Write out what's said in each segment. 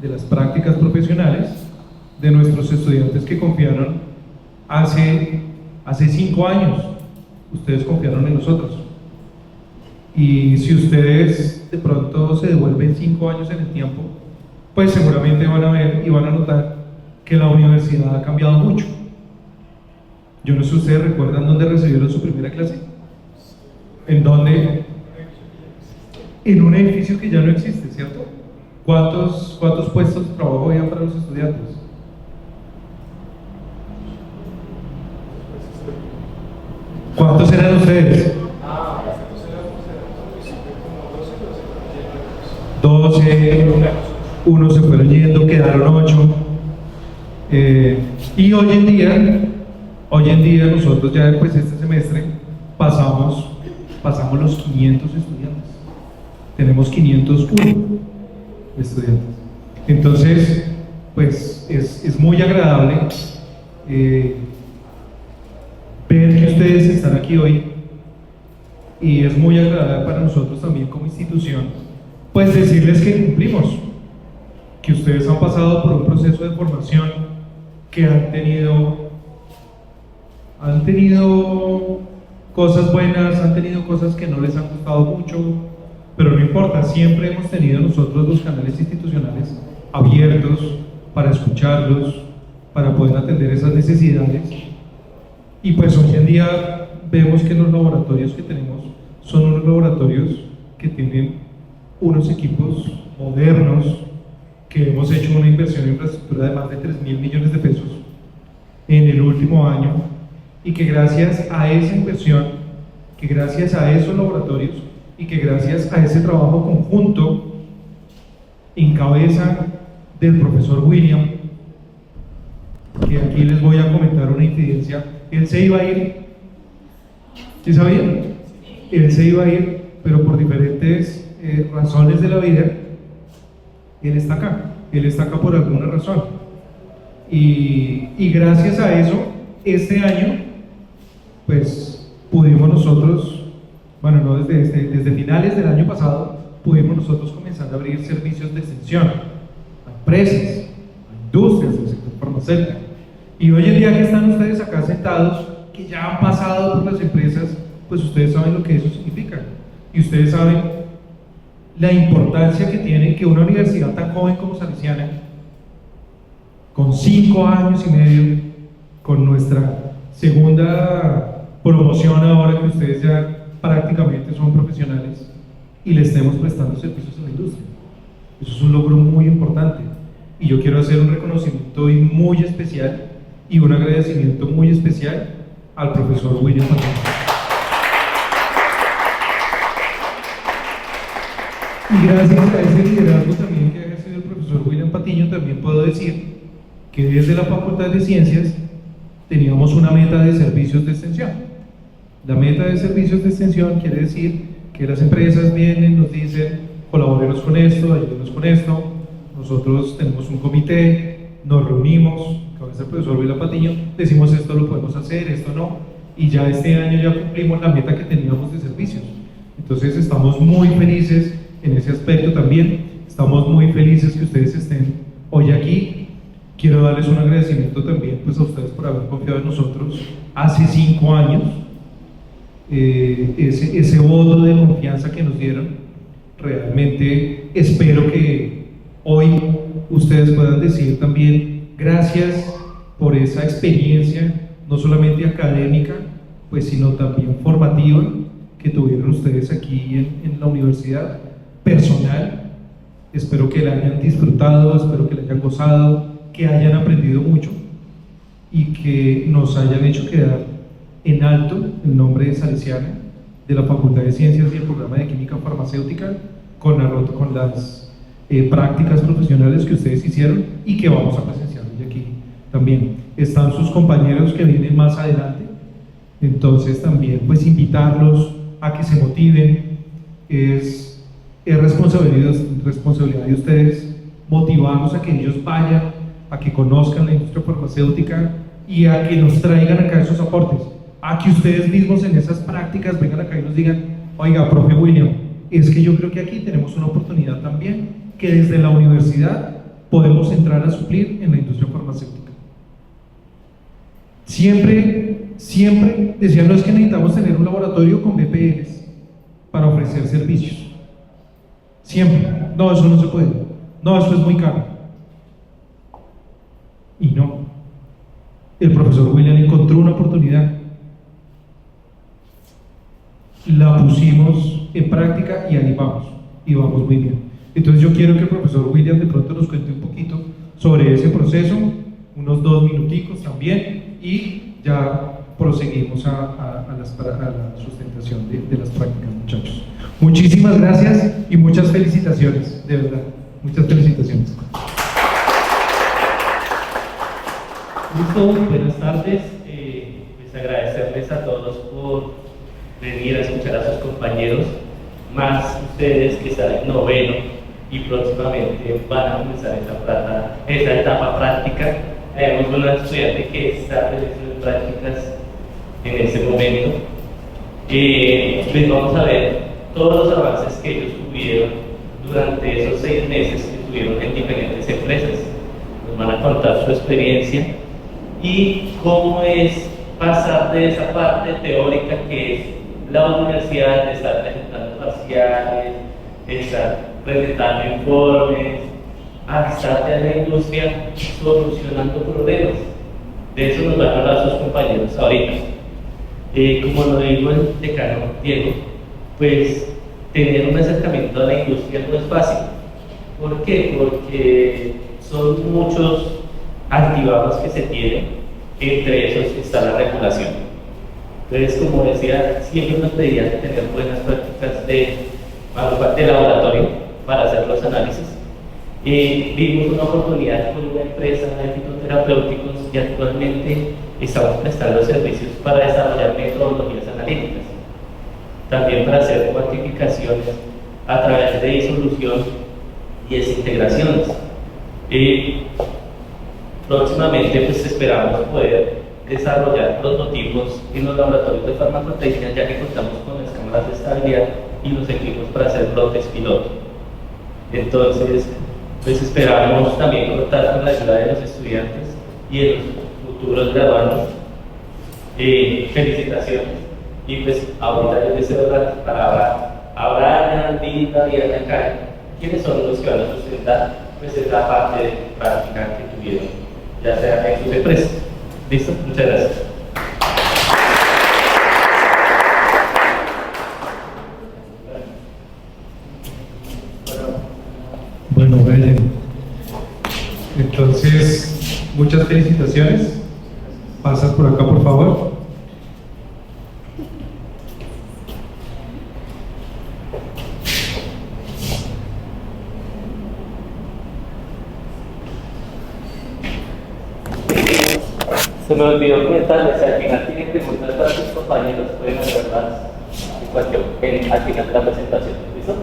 de las prácticas profesionales de nuestros estudiantes que confiaron hace 5 años. Ustedes confiaron en nosotros. Y si ustedes de pronto se devuelven 5 años en el tiempo, pues seguramente van a ver y van a notar que la universidad ha cambiado mucho. Yo no sé si ustedes recuerdan dónde recibieron su primera clase. ¿En dónde? En un edificio que ya no existe, ¿cierto? ¿Cuántos puestos de trabajo había para los estudiantes? ¿Cuántos eran ustedes? 12, unos se fueron yendo, quedaron 8. Y hoy en día nosotros ya después este semestre pasamos los 500 estudiantes. Tenemos 501 estudiantes. Entonces, pues es muy agradable ver que ustedes están aquí hoy, y es muy agradable para nosotros también como institución, pues decirles que cumplimos, que ustedes han pasado por un proceso de formación, que han tenido cosas buenas, han tenido cosas que no les han gustado mucho, pero no importa, siempre hemos tenido nosotros los canales institucionales abiertos para escucharlos, para poder atender esas necesidades. Y pues hoy en día vemos que los laboratorios que tenemos son unos laboratorios que tienen unos equipos modernos, que hemos hecho una inversión en infraestructura de más de 3.000 millones de pesos en el último año, y que gracias a esa inversión, que gracias a esos laboratorios y que gracias a ese trabajo conjunto en cabeza del profesor William, que aquí les voy a comentar una infidencia. Él se iba a ir, ¿sí sabían? Él se iba a ir, pero por diferentes razones de la vida, él está acá por alguna razón, y gracias a eso, este año, pues pudimos nosotros, bueno, no desde finales del año pasado, pudimos nosotros comenzar a abrir servicios de extensión a empresas, a industrias del sector farmacéutico. Y hoy en día que están ustedes acá sentados, que ya han pasado por las empresas, pues ustedes saben lo que eso significa, y ustedes saben la importancia que tiene que una universidad tan joven como Salesiana, con 5 años y medio, con nuestra segunda promoción ahora que ustedes ya prácticamente son profesionales, y le estemos prestando servicios a la industria. Eso es un logro muy importante, y yo quiero hacer un reconocimiento hoy muy especial y un agradecimiento muy especial al profesor William Patiño. Y gracias a ese liderazgo también que ha ejercido el profesor William Patiño, también puedo decir que desde la Facultad de Ciencias teníamos una meta de servicios de extensión. La meta de servicios de extensión quiere decir que las empresas vienen, nos dicen, colaborenos con esto, ayúdenos con esto. Nosotros tenemos un comité, nos reunimos, cabeza el profesor William Patiño, decimos esto lo podemos hacer, esto no, y ya este año ya cumplimos la meta que teníamos de servicios. Entonces estamos muy felices en ese aspecto también, estamos muy felices que ustedes estén hoy aquí. Quiero darles un agradecimiento también pues a ustedes por haber confiado en nosotros hace 5 años, ese voto de confianza que nos dieron. Realmente espero que hoy ustedes puedan decir también gracias por esa experiencia, no solamente académica, pues sino también formativa que tuvieron ustedes aquí en la universidad, personal. Espero que la hayan disfrutado, espero que la hayan gozado, que hayan aprendido mucho y que nos hayan hecho quedar en alto el nombre de Salesiana, de la Facultad de Ciencias y el programa de Química Farmacéutica, con las prácticas profesionales que ustedes hicieron y que vamos a presenciar hoy aquí. También están sus compañeros que vienen más adelante, entonces también pues invitarlos a que se motiven. Es responsabilidad de ustedes motivarlos a que ellos vayan, a que conozcan la industria farmacéutica y a que nos traigan acá esos aportes, a que ustedes mismos en esas prácticas vengan acá y nos digan, oiga, profe William, es que yo creo que aquí tenemos una oportunidad también, que desde la universidad podemos entrar a suplir en la industria farmacéutica. Siempre decían, no, es que necesitamos tener un laboratorio con BPLs para ofrecer servicios. Siempre, no, eso no se puede, no, eso es muy caro. Y no, el profesor William encontró una oportunidad, la pusimos en práctica y ahí vamos, y vamos muy bien. Entonces yo quiero que el profesor William de pronto nos cuente un poquito sobre ese proceso, unos 2 minuticos también, y ya proseguimos a la sustentación de las prácticas, muchachos. Muchísimas gracias y muchas felicitaciones, de verdad, muchas felicitaciones. Listo, buenas tardes. Pues agradecerles a todos por venir a escuchar a sus compañeros, más ustedes que están en noveno y próximamente van a comenzar esa etapa práctica. Tenemos una estudiante que está realizando prácticas en este momento. Les vamos a ver todos los avances que ellos tuvieron durante esos 6 meses que tuvieron en diferentes empresas. Nos van a contar su experiencia y cómo es pasar de esa parte teórica que es la universidad, de estar presentando parciales, estar presentando informes, a estar en la industria solucionando problemas. De eso nos van a hablar sus compañeros ahorita. Como lo dijo el decano Diego, pues tener un acercamiento a la industria no es fácil. ¿Por qué? Porque son muchos altibajos que se tienen, entre esos está la regulación. Entonces, como decía, siempre nos pedían tener buenas prácticas de laboratorio para hacer los análisis. Vimos una oportunidad con una empresa de fitoterapéuticos y actualmente estamos prestando servicios para desarrollar metodologías analíticas, también para hacer cuantificaciones a través de disolución y desintegraciones. Próximamente pues esperamos poder desarrollar prototipos en los laboratorios de farmacotecnia, ya que contamos con las cámaras de estabilidad y los equipos para hacer brotes piloto. Entonces, pues esperamos también contar con la ayuda de los estudiantes y de los futuros graduandos. Felicitaciones. Y pues ahorita yo deseo dar para Abraham, Linda y Ana Karen. ¿Quiénes son los que van a sustentar? Pues es la parte de práctica que tuvieron, ya sea en sus empresas. ¿Listo? Muchas gracias. Bueno, Brian, entonces, muchas felicitaciones. Pasas por acá, por favor. Se me olvidó comentarles, al final tienen preguntas para sus compañeros, pueden hacerlas al final de la presentación. ¿Listo?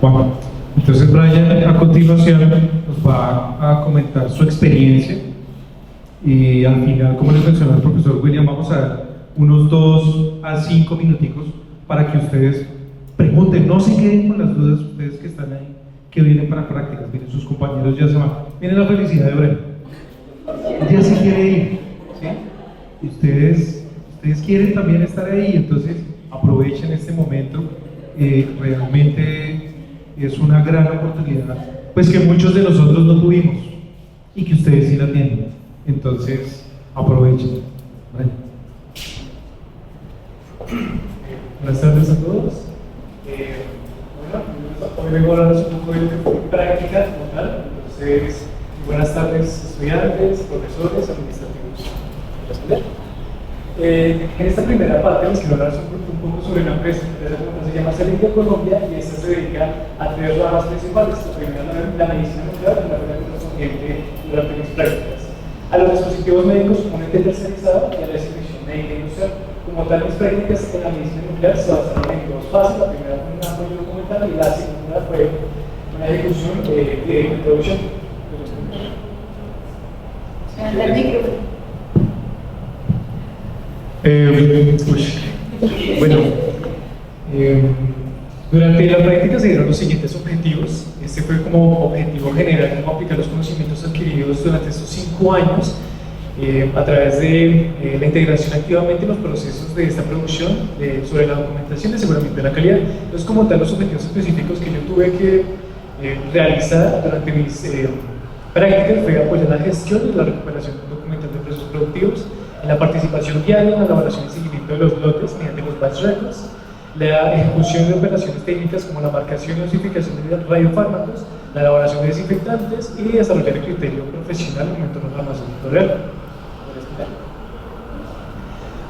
Bueno, entonces Brian a continuación nos va a comentar su experiencia y al final, como les mencionó el profesor William, vamos a dar unos 2 a 5 minuticos para que ustedes pregunten, no se queden con las dudas, ustedes que están ahí, que vienen para prácticas. Miren, sus compañeros ya se van. Miren la felicidad de Brian, ella sí quiere ir, ¿sí? Y ustedes quieren también estar ahí, entonces aprovechen este momento. Realmente es una gran oportunidad, pues que muchos de nosotros no tuvimos y que ustedes sí la tienen. Entonces, aprovechen. Brian. Buenas tardes a todos. Hoy vengo a hablarles un poco de lo que fue mi práctica como tal. Entonces, buenas tardes, estudiantes, profesores, administrativos. En esta primera parte les quiero hablar un poco sobre una empresa que se llama Celindia Colombia, y esta se dedica a 3 ramas principales. La primera, la medicina nuclear, y la primera correspondiente durante mis prácticas. A los dispositivos médicos, un ente tercerizado, y a la distribución médica industrial. Como tal, mis prácticas en la medicina nuclear se basaron en 2 fases. La primera fue un apoyo documental y la segunda fue una ejecución de producción. Bueno, Durante la práctica se dieron los siguientes objetivos. Este fue como objetivo general, cómo aplicar los conocimientos adquiridos durante estos 5 años a través de la integración activamente en los procesos de esta producción sobre la documentación y aseguramiento de la calidad. Entonces, como tal, los objetivos específicos que yo tuve que realizar durante mis prácticas fue apoyar la gestión y la recuperación documental de procesos productivos, en la participación diaria en la elaboración y seguimiento de los lotes mediante los batch records, la ejecución de operaciones técnicas como la marcación y dosificación de radiofármacos, la elaboración de desinfectantes y desarrollar el criterio profesional en un entorno farmacéutico real.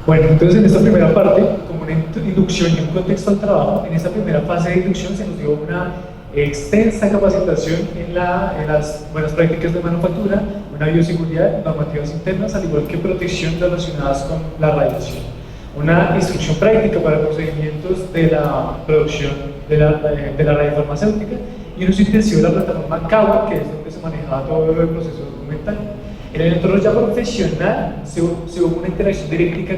Bueno, entonces en esta primera parte, como una inducción y un contexto al trabajo, en esta primera fase de inducción se nos dio una extensa capacitación en las buenas prácticas de manufactura, una bioseguridad, normativas internas, al igual que protección relacionadas con la radiación. Una instrucción práctica para procedimientos de la producción de la radiofarmacéutica y un uso intensivo de la plataforma CAWA, que es donde se manejaba todo el proceso documental. En el entorno ya profesional se hubo una interacción directa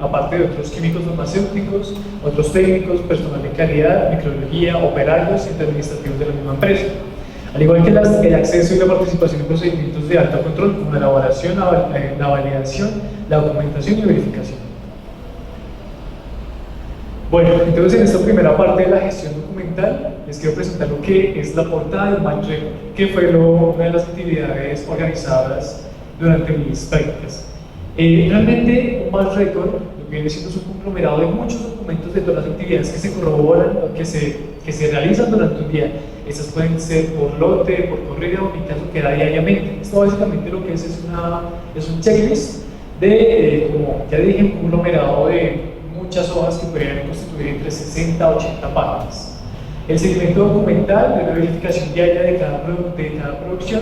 aparte de otros químicos farmacéuticos, otros técnicos, personal de calidad, microbiología, operarios y administrativos de la misma empresa. Al igual que el acceso y la participación en procedimientos de alto control como la elaboración, la validación, la documentación y verificación. Bueno, entonces en esta primera parte de la gestión documental les quiero presentar lo que es la portada del batch record, que fue una de las actividades organizadas durante mis prácticas. Realmente un batch record lo que viene siendo es un conglomerado de muchos documentos de todas las actividades que se corroboran o que se realizan durante un día. Estas pueden ser por lote, por correo, en mi caso que era diariamente. Esto básicamente lo que es un checklist de, como ya dije, un conglomerado de muchas hojas que podrían constituir entre 60 a 80 páginas. El segmento documental de la verificación diaria de cada producción,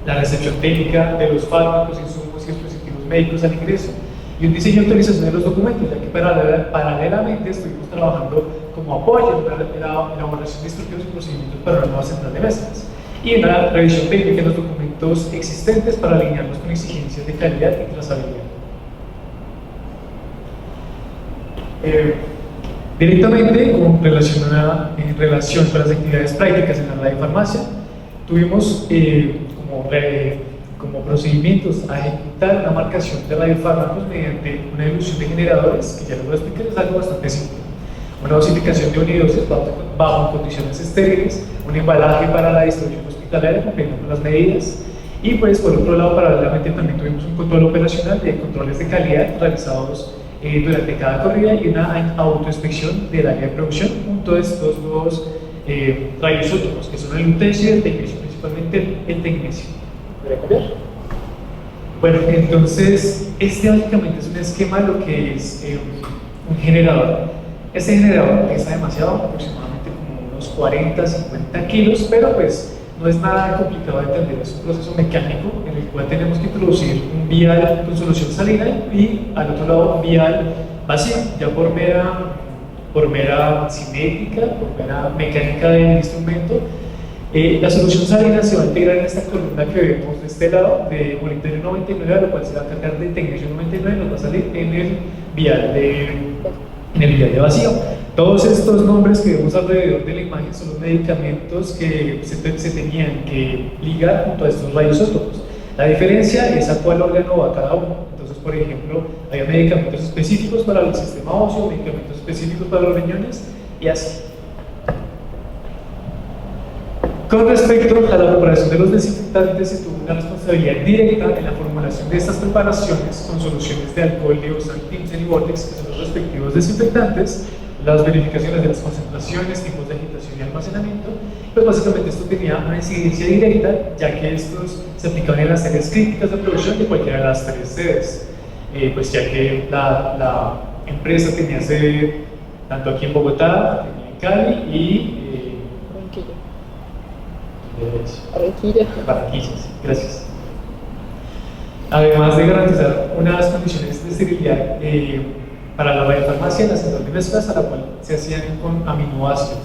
la recepción técnica de los fármacos, insumos y dispositivos médicos al ingreso, y un diseño y actualización de los documentos, ya que paralelamente estuvimos trabajando como apoyo en la elaboración de instructivos y procedimientos para una nueva central de mezclas, y en la revisión técnica de los documentos existentes para alinearlos con exigencias de calidad y trazabilidad. Directamente en relación con las actividades prácticas en la radiofarmacia, tuvimos como procedimientos a ejecutar una marcación de radiofármacos mediante una ilusión de generadores, que ya les voy a explicar, es algo bastante simple. Una dosificación de unidosis bajo condiciones estériles, un embalaje para la distribución hospitalaria cumpliendo con las medidas, y pues por otro lado paralelamente también tuvimos un control operacional de controles de calidad realizados durante cada corrida y una autoinspección del área de producción junto a estos dos radioisótopos que son el lutecio y el tecnecio, principalmente el tecnecio. ¿Voy a cambiar? Bueno, entonces este básicamente es un esquema de lo que es un generador. Este generador pesa demasiado, aproximadamente como unos 40-50 kilos, pero pues no es nada complicado de entender, es un proceso mecánico en el cual tenemos que introducir un vial con solución salina y al otro lado un vial vacío, ya por mera cinética, por mera mecánica del instrumento. La solución salina se va a integrar en esta columna que vemos de este lado de molibdeno 99, a lo cual se va a cargar de tecnecio 99 y nos va a salir en el vial de vacío. Todos estos nombres que vemos alrededor de la imagen son los medicamentos que se tenían que ligar junto a estos radioisótopos. La diferencia es a cuál órgano va cada uno. Entonces, por ejemplo, hay medicamentos específicos para el sistema óseo, medicamentos específicos para los riñones y así. Con respecto a la preparación de los desinfectantes, se tuvo una responsabilidad directa en la formulación de estas preparaciones con soluciones de alcohol, Liosan, Timsen y Vortex, que son los respectivos desinfectantes, las verificaciones de las concentraciones, tipos de agitación y almacenamiento. Pues básicamente esto tenía una incidencia directa, ya que estos se aplicaban en las áreas críticas de producción de cualquiera de las 3 sedes, pues ya que la empresa tenía sede tanto aquí en Bogotá, en Cali y Barranquilla, sí, gracias. Además de garantizar unas condiciones de esterilidad para la radiofarmacia en la central de mezclas, a la cual se hacían con aminoácidos.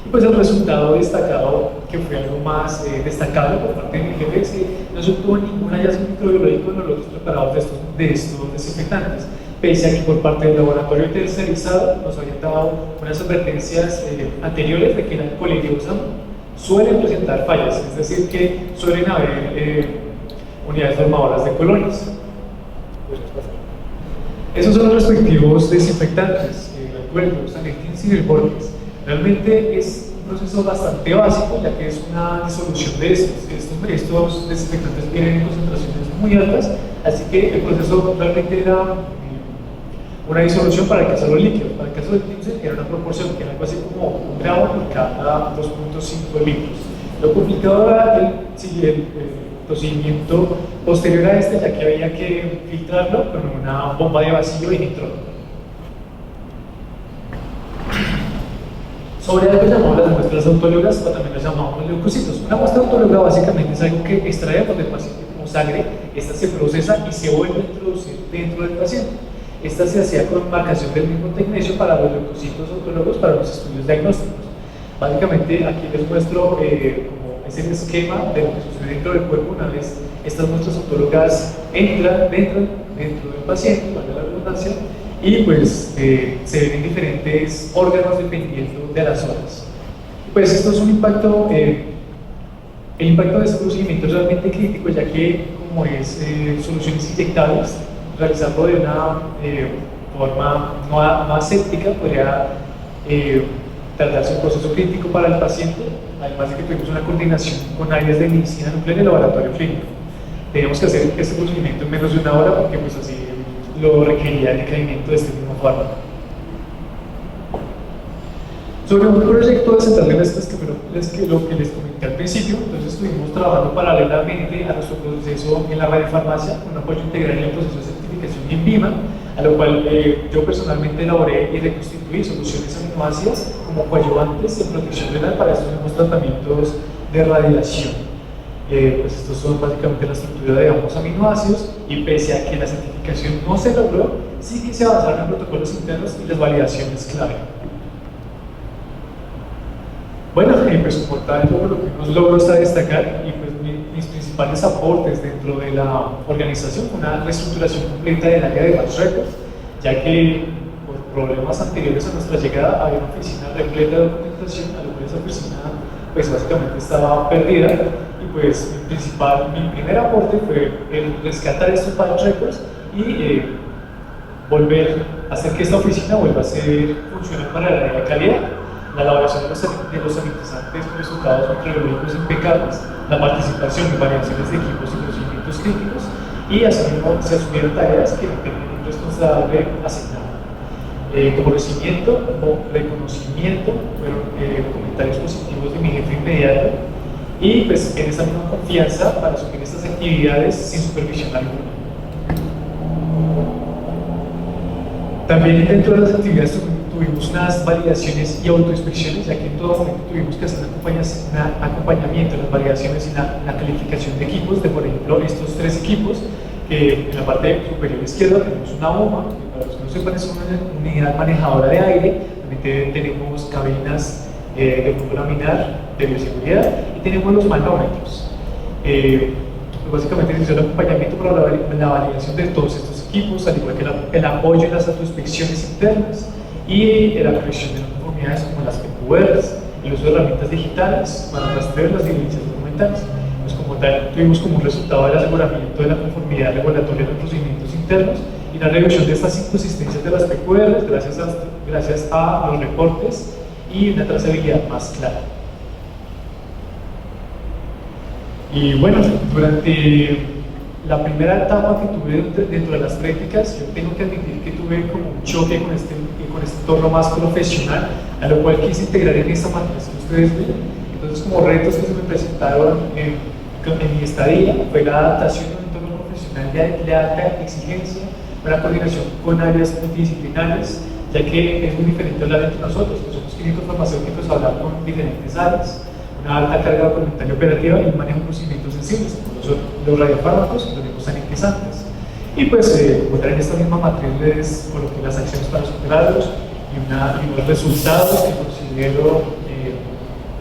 Y pues el resultado destacado, que fue algo más destacable por parte de mi jefe, es que no se obtuvo ningún hallazgo microbiológico en los lotes preparados de estos desinfectantes. pese a que por parte del laboratorio tercerizado nos habían dado unas advertencias anteriores de que la coliriosa suelen presentar fallas, es decir, que suelen haber unidades formadoras de colonias. Esos son los respectivos desinfectantes, el alcohol, el sanitins y el Vortex. Realmente es un proceso bastante básico, ya que es una disolución de estos desinfectantes vienen en concentraciones muy altas, así que el proceso realmente era una disolución para alcanzar los líquidos. Para alcanzar los líquidos era una proporción que era algo así como 1 gramo por cada 2.5 litros. Lo complicado era el procedimiento posterior a este, ya que había que filtrarlo con una bomba de vacío y nitrógeno. Sobre algo llamamos las muestras autólogas, o también las llamamos leucocitos. Una muestra autóloga básicamente es algo que extraemos del paciente como sangre, esta se procesa y se vuelve a introducir dentro del paciente. Esta se hacía con marcación del mismo tecnecio para los leucocitos autólogos para los estudios diagnósticos. Básicamente aquí les muestro como es el esquema de lo que sucede dentro del cuerpo una vez estas muestras autólogas entran dentro del paciente, valga la redundancia, y pues se ven en diferentes órganos dependiendo de las horas. Pues esto es un impacto, el impacto de este procedimiento es realmente crítico, ya que como es soluciones inyectables, realizarlo de una forma no aséptica podría tratarse un proceso crítico para el paciente, además de que tuvimos una coordinación con áreas de medicina nuclear y el laboratorio clínico. Teníamos que hacer este procedimiento en menos de 1 hora porque pues así lo requería el requerimiento de este mismo fármaco. Sobre un proyecto de central de mezclas que fue lo que les comenté al principio, entonces estuvimos trabajando paralelamente a nuestro proceso en la radiofarmacia con un apoyo integral en el proceso de certificación y en VIMA, a lo cual yo personalmente elaboré y reconstituí soluciones aminoácidas como coadyuvantes en protección renal para estos mismos tratamientos de radiación. Pues estos son básicamente la estructura de ambos aminoácidos y pese a que la certificación no se logró, sí que se avanzaron en protocolos internos y las validaciones clave. Bueno, pues por tanto, lo que nos logró está destacar y pues mis principales aportes dentro de la organización fue una reestructuración completa del área de Batch Records, ya que por problemas anteriores a nuestra llegada había una oficina repleta de documentación, a lo cual esa oficina pues básicamente estaba perdida y pues mi primer aporte fue el rescatar estos Batch Records y volver a hacer que esta oficina vuelva a ser funcional para la área de calidad. La elaboración de los sanitizantes con resultados microbiológicos impecables, la participación en variaciones de equipos y procedimientos críticos, y asimismo se asumieron tareas que no tenían un responsable asignado. Como reconocimiento, fueron comentarios positivos de mi jefe inmediato, y pues en esa misma confianza para asumir estas actividades sin supervisión alguna. También dentro de las actividades tuvimos unas validaciones y autoinspecciones, ya que en todo momento tuvimos que hacer un acompañamiento en las validaciones y la calificación de equipos, de por ejemplo estos 3 equipos, que en la parte superior izquierda tenemos una bomba, que para los que no sepan es una unidad manejadora de aire, también tenemos cabinas de grupo laminar de bioseguridad y tenemos los manómetros. Pues básicamente se hizo el acompañamiento para la validación de todos estos equipos, al igual que el apoyo en las autoinspecciones internas y la corrección de conformidades como las PQRs, el uso de herramientas digitales para rastrear las evidencias documentales. Pues como tal, tuvimos como un resultado del aseguramiento de la conformidad regulatoria de los procedimientos internos y la revisión de estas inconsistencias de las PQRs gracias a los reportes y una trazabilidad más clara. Y bueno, durante la primera etapa que tuve dentro de las prácticas, yo tengo que admitir que tuve como un choque con este entorno más profesional, a lo cual quise integrar en esta matriz que ustedes ven. Entonces, como retos que se me presentaron en mi estadía, fue la adaptación a un entorno profesional de alta exigencia, una coordinación con áreas multidisciplinares, ya que es muy diferente hablar entre nosotros, que somos químicos farmacéuticos, hablar con diferentes áreas, una alta carga documental y operativa y un manejo de procedimientos sensibles, como son los radiofármacos y los liposanitizantes. Y pues, como en esta misma matriz les coloqué las acciones para superarlos y los resultados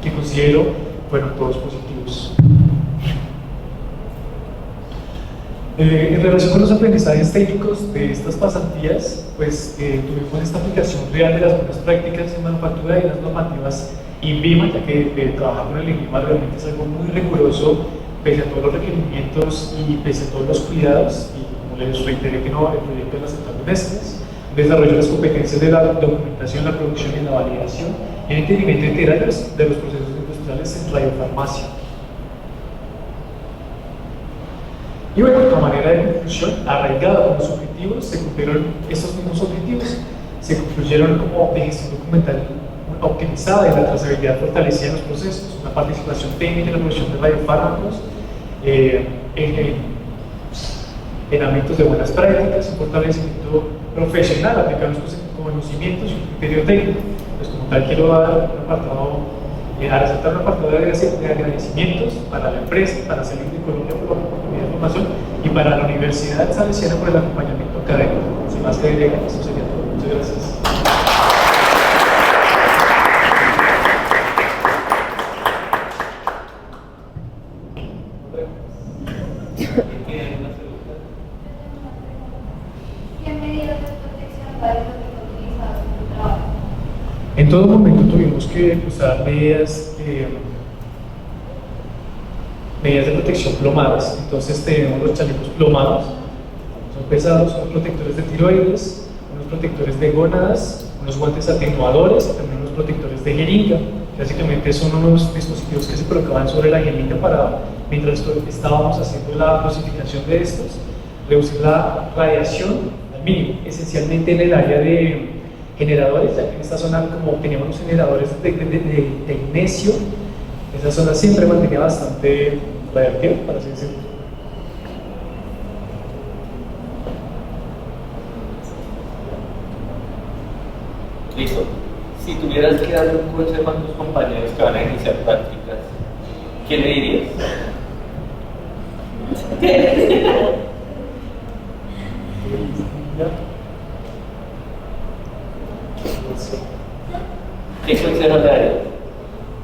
que considero fueron todos positivos. En relación con los aprendizajes técnicos de estas pasantías, pues tuvimos esta aplicación real de las buenas prácticas en manufactura y las normativas INVIMA, ya que trabajar con el INVIMA realmente es algo muy riguroso, pese a todos los requerimientos y pese a todos los cuidados, y como les reiteré que no, el proyecto es la central de mezclas, desarrollo de las competencias de la documentación, la producción y la validación, y el entendimiento integral de los procesos industriales en radiofarmacia. Y bueno, a manera de conclusión, arraigado con los objetivos, se cumplieron estos mismos objetivos, se concluyeron como de gestión documental optimizada y la trazabilidad fortalecida en los procesos, una participación técnica en la producción de radiofármacos, en ámbitos de buenas prácticas, un fortalecimiento profesional, aplicar los conocimientos y un criterio técnico. Pues como tal quiero dar un apartado, resaltar un apartado de agradecimientos para la empresa, para Salud de Colombia por la oportunidad de formación y para la Universidad Salesiana por el acompañamiento académico. Sin más que agregar, eso sería todo. Muchas gracias. En todo momento tuvimos que usar medidas de protección plomadas. Entonces tenemos los chalecos plomados, son pesados, son protectores de tiroides, unos protectores de gónadas, unos guantes atenuadores y también unos protectores de jeringa. Básicamente son unos dispositivos que se colocaban sobre la jeringa para, mientras estábamos haciendo la dosificación de estos, reducir la radiación al mínimo, esencialmente en el área de generadores, ya que en esta zona, como teníamos los generadores de ignesio, esa zona siempre mantenía bastante radiactiva, para así decirlo. Listo. Si tuvieras que darle un consejo a tus compañeros que van a iniciar prácticas, ¿qué le dirías? ¿Qué consejo le darías?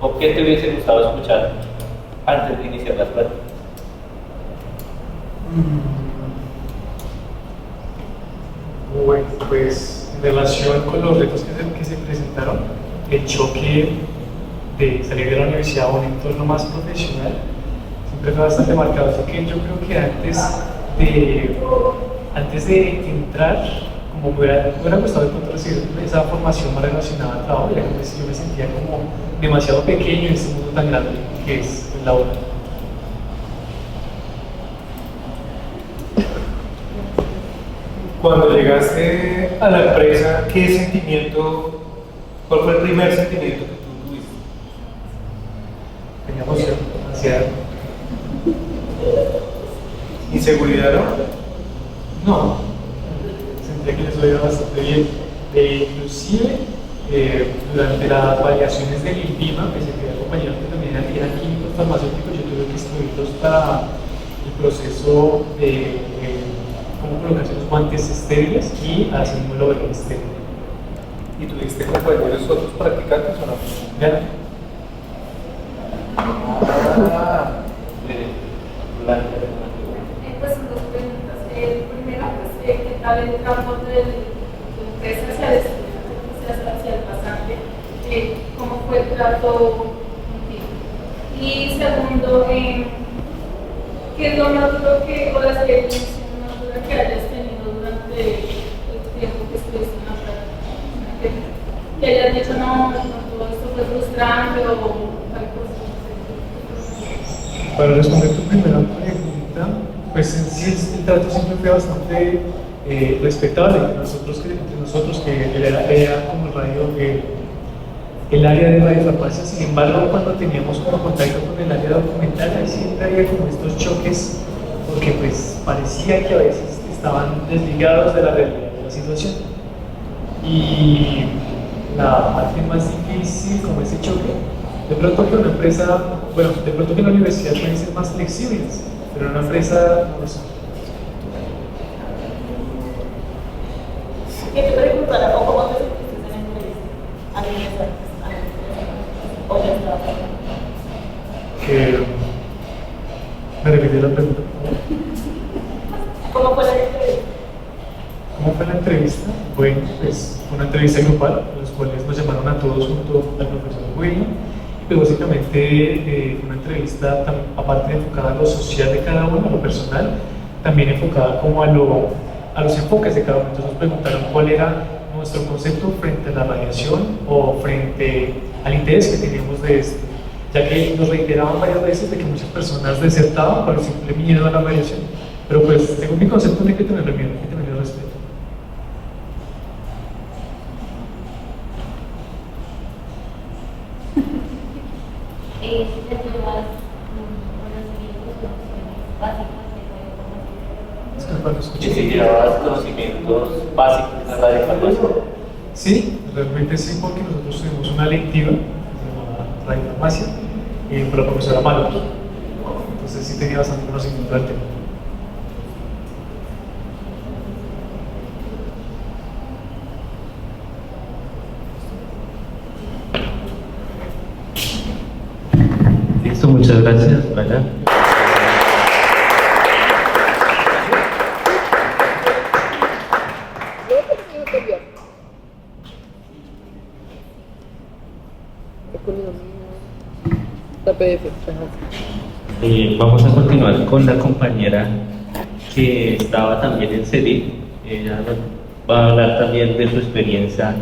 ¿O qué te hubiese gustado escuchar antes de iniciar las prácticas? Bueno, pues en relación con los retos que se presentaron, el choque de salir de la universidad a un entorno más profesional siempre fue bastante marcado. Así que yo creo que antes de entrar, como me hubiera gustado de pronto recibir esa formación más relacionada al trabajo, ya que yo me sentía como demasiado pequeño en este mundo tan grande que es la obra. Cuando llegaste a la empresa, cuál fue el primer sentimiento que tú tuviste? Tenía emoción, ansiedad. ¿Inseguridad no? No, sentía que les iba bastante bien. Inclusive, durante las variaciones del INVIMA, pese a que había compañeros que también eran químicos farmacéuticos, yo tuve que instruirlos para el proceso de cómo colocarse los guantes estériles y hacer un módulo estéril. ¿Y tuviste compañeros otros practicantes o no? ¿Ya? Pues son dos preguntas. Primero, pues, ¿qué tal el campo de la empresa hacia el estudiante, hacia el pasante? ¿Cómo fue el trato contigo? Y segundo, ¿qué es lo más duro o la experiencia más dura que hayas tenido durante el tiempo que estuviste en la práctica? Que hayas dicho, no, todo esto fue frustrante o tal cosa. Para responder tu primera pregunta, pues en sí el trato siempre fue bastante respetable entre nosotros que era como el área de radiofarmacia. Sin embargo, cuando teníamos como contacto con el área documental, ahí siempre había como estos choques, porque pues parecía que a veces estaban desligados de la realidad de la situación. Y la parte más difícil, como ese choque, de pronto que una empresa, bueno, de pronto que la universidad pueden ser más flexibles, pero una empresa no lo son. Que te preguntara cómo te sentiste en la entrevista al ingresar a la empresa o ya estaba. ¿Me repite la pregunta? fue la entrevista? Bueno, pues fue una entrevista grupal, en los cuales nos llamaron a todos junto al profesor William. Y pues básicamente fue una entrevista, aparte de enfocada a lo social de cada uno, a lo personal, también enfocada como a los enfoques de cada uno. Entonces nos preguntaron cuál era nuestro concepto frente a la radiación o frente al interés que teníamos de esto, ya que nos reiteraban varias veces de que muchas personas desertaban por el simple miedo a la radiación. Pero pues, según mi concepto, no hay que tenerle miedo, hay que tenerle respeto. ¿Ya llevas conocimientos básicos de radiofarmacia? Disculpa, no escuché. Si llevabas conocimientos básicos de radiofarmacia. Sí, realmente sí, porque nosotros tuvimos una lectiva que se llamaba radiofarmacia por la profesora Malo. Entonces sí tenía bastante conocimiento del tema. Listo, muchas gracias, Brian. Vamos a continuar con la compañera que estaba también en CEDIF. Ella nos va a hablar también de su experiencia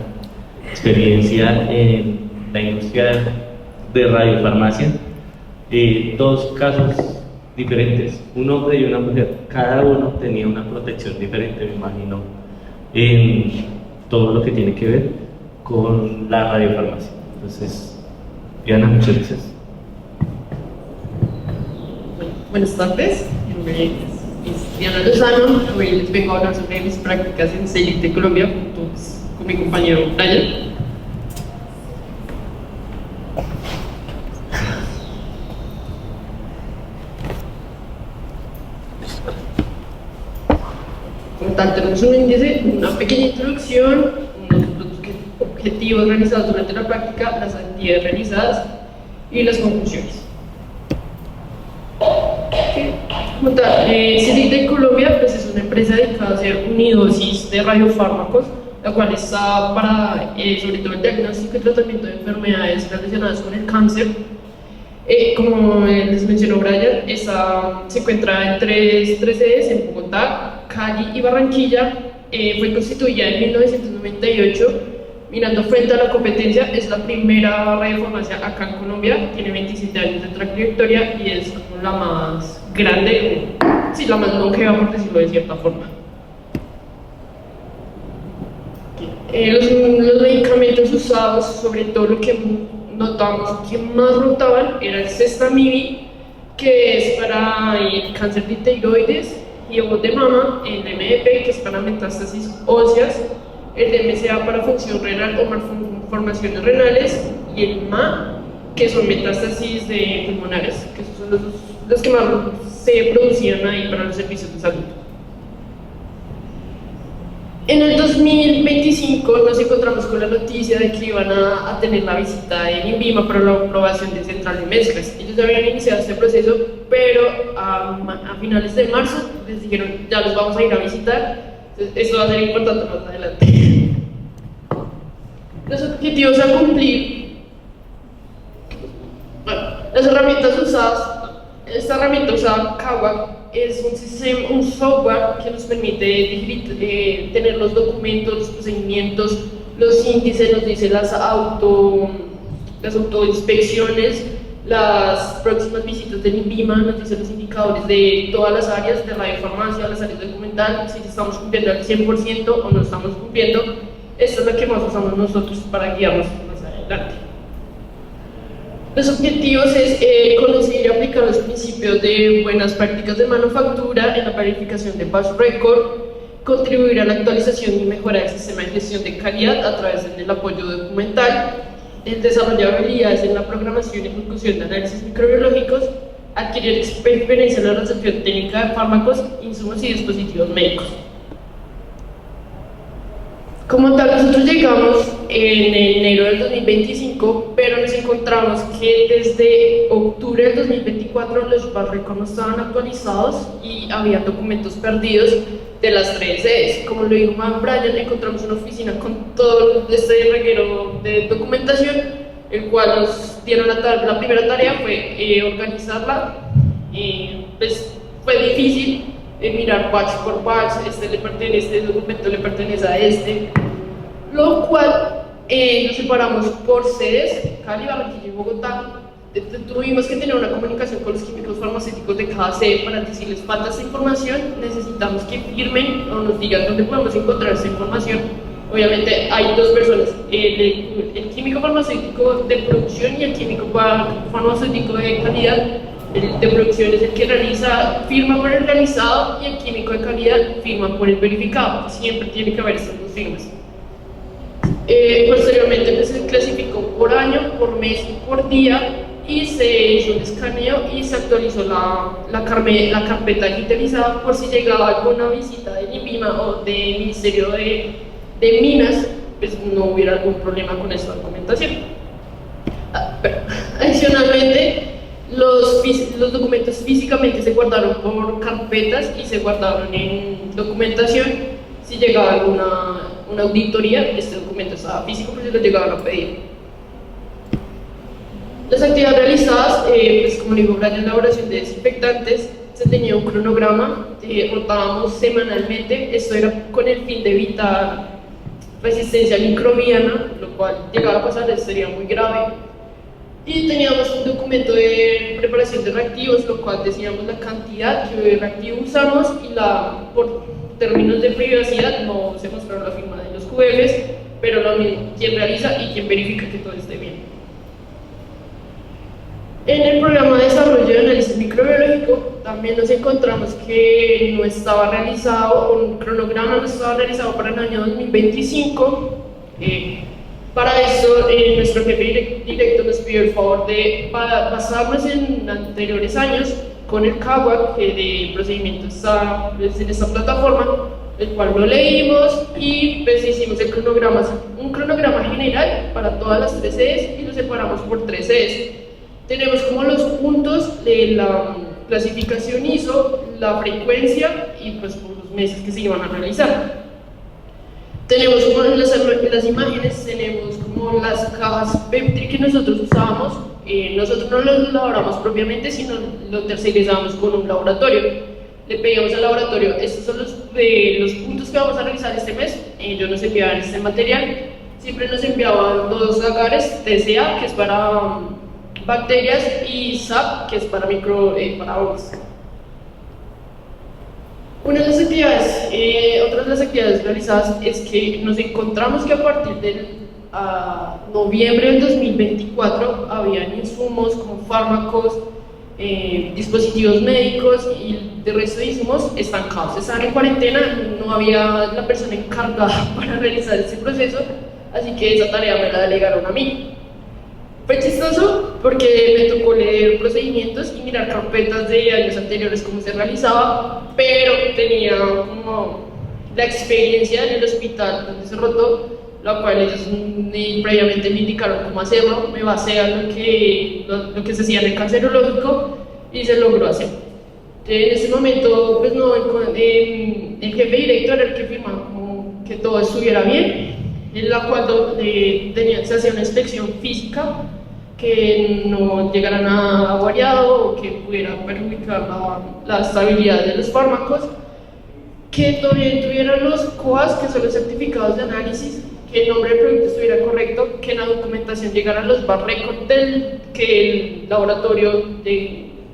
en la industria de radiofarmacia. Dos casos diferentes, un hombre y una mujer, cada uno tenía una protección diferente, me imagino, en todo lo que tiene que ver con la radiofarmacia. Entonces, Diana, muchas gracias. Buenas tardes, mi nombre es Diana Lozano. Hoy les vengo a hablar sobre mis prácticas en CELIT de Colombia junto con mi compañero Brian. Como tal, tenemos un índice, una pequeña introducción, unos objetivos realizados durante la práctica, las actividades realizadas y las conclusiones. Como tal, CELIT de Colombia pues, es una empresa dedicada a hacer unidosis de radiofármacos, la cual está para, sobre todo, el diagnóstico y tratamiento de enfermedades relacionadas con el cáncer. Como les mencionó Brian, se encuentra en tres sedes, en Bogotá, Cali y Barranquilla. Fue constituida en 1998, mirando frente a la competencia. Es la primera radiofarmacia acá en Colombia, tiene 27 años de trayectoria y es como la más grande, sí, la más longeva, por decirlo de cierta forma. Los medicamentos usados, sobre todo lo que notamos que más rotaban, era el Cestamivir, que es para el cáncer de tiroides y ojos de mama, el MDP, que es para metástasis óseas, el DMCA para función renal o malformaciones renales, y el MA, que son metástasis pulmonares, que esos son los que más se producían ahí para los servicios de salud. En el 2025 nos encontramos con la noticia de que iban a tener la visita de INVIMA para la aprobación de central de mezclas. Ellos habían iniciado este proceso, pero a finales de marzo les dijeron, ya los vamos a ir a visitar. Entonces, esto va a ser importante más adelante. Los objetivos a cumplir. Bueno, las herramientas usadas. Esta herramienta usada, Kawak, es un software que nos permite tener los documentos, los procedimientos, los índices, nos dice las autoinspecciones, las próximas visitas del INVIMA, nos dice los indicadores de todas las áreas de radiofarmacia, las áreas documental, si estamos cumpliendo al 100% o no estamos cumpliendo. Esta es la que más usamos nosotros para guiarnos más adelante. Los objetivos es conocer y aplicar los principios de buenas prácticas de manufactura en la verificación de batch record, contribuir a la actualización y mejora del sistema de gestión de calidad a través del apoyo documental, el desarrollo de habilidades en la programación y ejecución de análisis microbiológicos, adquirir experiencia en la recepción técnica de fármacos, insumos y dispositivos médicos. Como tal, nosotros llegamos en enero del 2025, pero nos encontramos que desde octubre del 2024 los batch records no estaban actualizados y había documentos perdidos, de las tres sedes. Como lo dijo Brian, encontramos una oficina con todo este reguero de documentación, el cual nos dieron la primera tarea fue organizarla. Pues fue difícil mirar batch por batch, este documento le pertenece a este, lo cual nos separamos por sedes, Cali, Barranquilla y Bogotá. Tuvimos que tener una comunicación con los químicos farmacéuticos de cada sede para que si les falta esta información, necesitamos que firmen o nos digan dónde podemos encontrar esta información. Obviamente hay dos personas, el químico farmacéutico de producción y el químico farmacéutico de calidad. El de producción es el que firma por el realizado, y el químico de calidad firma por el verificado. Siempre tiene que haber estas dos firmas. Posteriormente se clasificó por año, por mes y por día, y se hizo un escaneo y se actualizó la carpeta digitalizada por si llegaba alguna visita del INVIMA o del Ministerio de Minas, pues no hubiera algún problema con esta documentación. Adicionalmente, los documentos físicamente se guardaron por carpetas y se guardaron en documentación. Si llegaba una auditoría, este documento estaba físico, pero se lo llegaban a pedir. Las actividades realizadas, pues como digo, la elaboración de desinfectantes, se tenía un cronograma, rotábamos semanalmente. Esto era con el fin de evitar resistencia microbiana, lo cual llegara a pasar sería muy grave. Y teníamos un documento de preparación de reactivos, lo cual decíamos la cantidad de reactivo usamos y por términos de privacidad no se mostraron la firma de los QFs, pero lo mismo, quién realiza y quién verifica que todo esté bien. En el programa de desarrollo de análisis microbiológico también nos encontramos que no estaba realizado, un cronograma no estaba realizado para el año 2025. Para eso, nuestro jefe directo nos pidió el favor de basarnos en anteriores años con el CAWAC, que de procedimiento está en esta plataforma, el cual lo leímos y pues hicimos un cronograma general para todas las tres sedes y lo separamos por tres sedes. Tenemos como los puntos de la clasificación ISO, la frecuencia y pues por los meses que se iban a realizar. Tenemos como las imágenes, tenemos como las cajas Peptri que nosotros usábamos. Nosotros no los elaboramos propiamente, sino lo tercerizamos con un laboratorio. Le pedíamos al laboratorio, estos son los puntos que vamos a realizar este mes. Ellos nos enviaban este material. Siempre nos enviaban 2 agares, TCA, que es para bacterias, y SAP, que es para hongos. Otras de las actividades realizadas es que nos encontramos que a partir del noviembre del 2024 habían insumos como fármacos, dispositivos médicos y de resto de insumos estancados. Estaban en cuarentena, no había la persona encargada para realizar ese proceso, así que esa tarea me la delegaron a mí. Fue chistoso porque me tocó leer procedimientos y mirar carpetas de años anteriores cómo se realizaba, pero tenía como la experiencia en el hospital donde se rotó, la cual ellos previamente me indicaron cómo hacerlo. Me basé a lo que se hacía en el cancerológico y se logró hacer. En ese momento, pues no, el jefe director era el que firmaba como que todo estuviera bien, en la cual se hacía una inspección física, que no llegara nada variado o que pudiera perjudicar la estabilidad de los fármacos, que todavía tuvieran los COAs, que son los certificados de análisis, que el nombre del producto estuviera correcto, que en la documentación llegaran los bar record que el laboratorio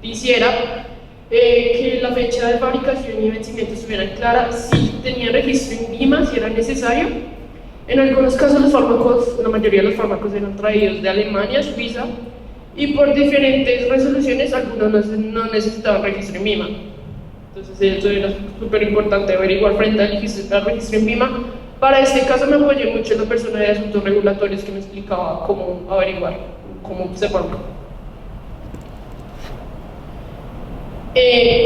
hiciera, que la fecha de fabricación y vencimiento estuvieran claras, si tenía registro en INVIMA, si era necesario. En algunos casos la mayoría de los fármacos eran traídos de Alemania, Suiza, y por diferentes resoluciones algunos no necesitaban registro en INVIMA. Entonces eso era súper importante averiguar frente al registro en INVIMA. Para este caso me apoyé mucho en la persona de asuntos regulatorios que me explicaba cómo averiguar, cómo se forma.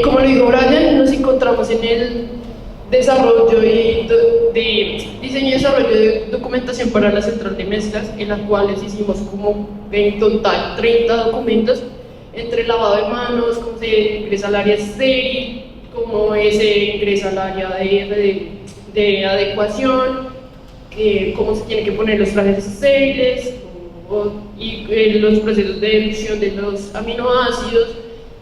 Como lo dijo Brian, nos encontramos en el desarrollo de diseño y desarrollo de documentación para la central de mezclas, en las cuales hicimos como en total 30 documentos entre lavado de manos, cómo se ingresa al área estéril, cómo cómo se ingresa al área de adecuación, cómo se tienen que poner los trajes estériles y los procesos de deducción de los aminoácidos,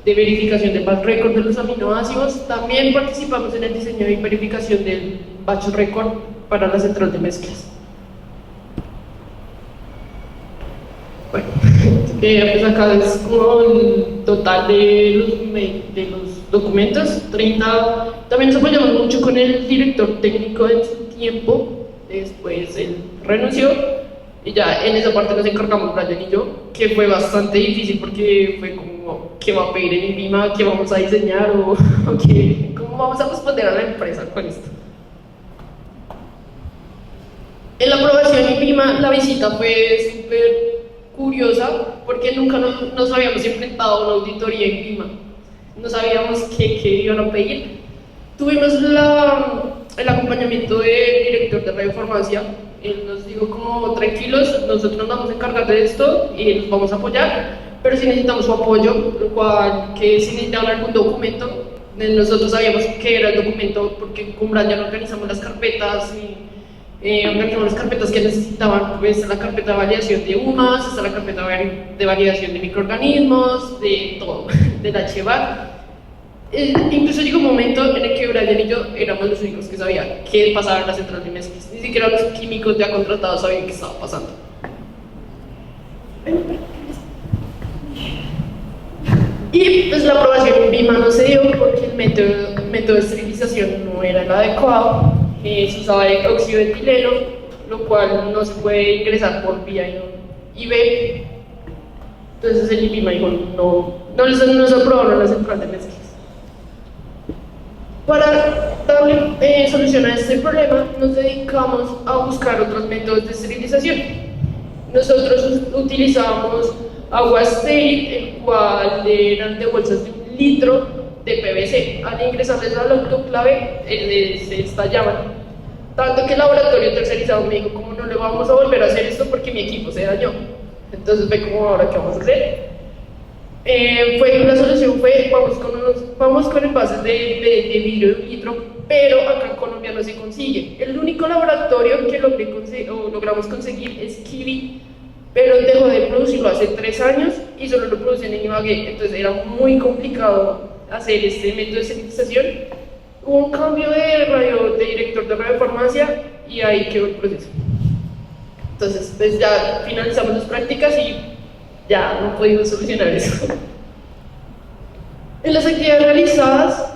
de verificación del batch record de los aminoácidos. También participamos en el diseño y verificación del batch record para la central de mezclas. Bueno, pues acá es como el total de los documentos, 30. También nos apoyamos mucho con el director técnico en su tiempo, después él renunció y ya en esa parte nos encargamos Brian y yo, que fue bastante difícil porque fue como, ¿qué va a pedir en INVIMA? ¿Qué vamos a diseñar? ¿O cómo vamos a responder a la empresa con esto? En la aprobación en INVIMA la visita fue súper curiosa porque nunca nos habíamos enfrentado a una auditoría en INVIMA. No sabíamos qué iban a pedir. Tuvimos el acompañamiento del director de radiofarmacia. Él nos dijo como, tranquilos, nosotros nos vamos a encargar de esto y nos vamos a apoyar, pero si necesitamos su apoyo, lo cual, que si necesitaban algún documento, nosotros sabíamos qué era el documento porque con Brian organizamos las carpetas y organizamos las carpetas que necesitaban. Pues la carpeta de validación de UMAS, está la carpeta de validación de microorganismos, de todo, del HVAC. Incluso llegó un momento en el que Brian y yo éramos los únicos que sabían qué pasaba en la central de mezclas. Ni siquiera los químicos ya contratados sabían qué estaba pasando. Y pues la aprobación en BIMA no se dio porque el método de esterilización no era el adecuado. Se usaba óxido de etileno, lo cual no se puede ingresar por vía IV. Entonces el INVIMA dijo, no se aprobaron la central de mezclas. Para darle solución a este problema, nos dedicamos a buscar otros métodos de esterilización. Nosotros utilizábamos agua estéril, el cual eran de bolsas de 1 litro de PVC. Al ingresarles al autoclave, se estallaban. Tanto que el laboratorio tercerizado me dijo, ¿cómo no le vamos a volver a hacer esto porque mi equipo se dañó? Entonces ve como, ¿ahora qué vamos a hacer? La solución fue, vamos con envases de vidrio de 1 litro, pero acá en Colombia no se consigue. El único laboratorio que logramos conseguir es Kiwi, pero dejó de producirlo hace 3 años y solo lo producen en Ibagué. Entonces era muy complicado hacer este método de esterilización. Hubo un cambio de director de radiofarmacia y ahí quedó el proceso. Entonces pues ya finalizamos las prácticas y ya no pudimos solucionar eso. En las actividades realizadas,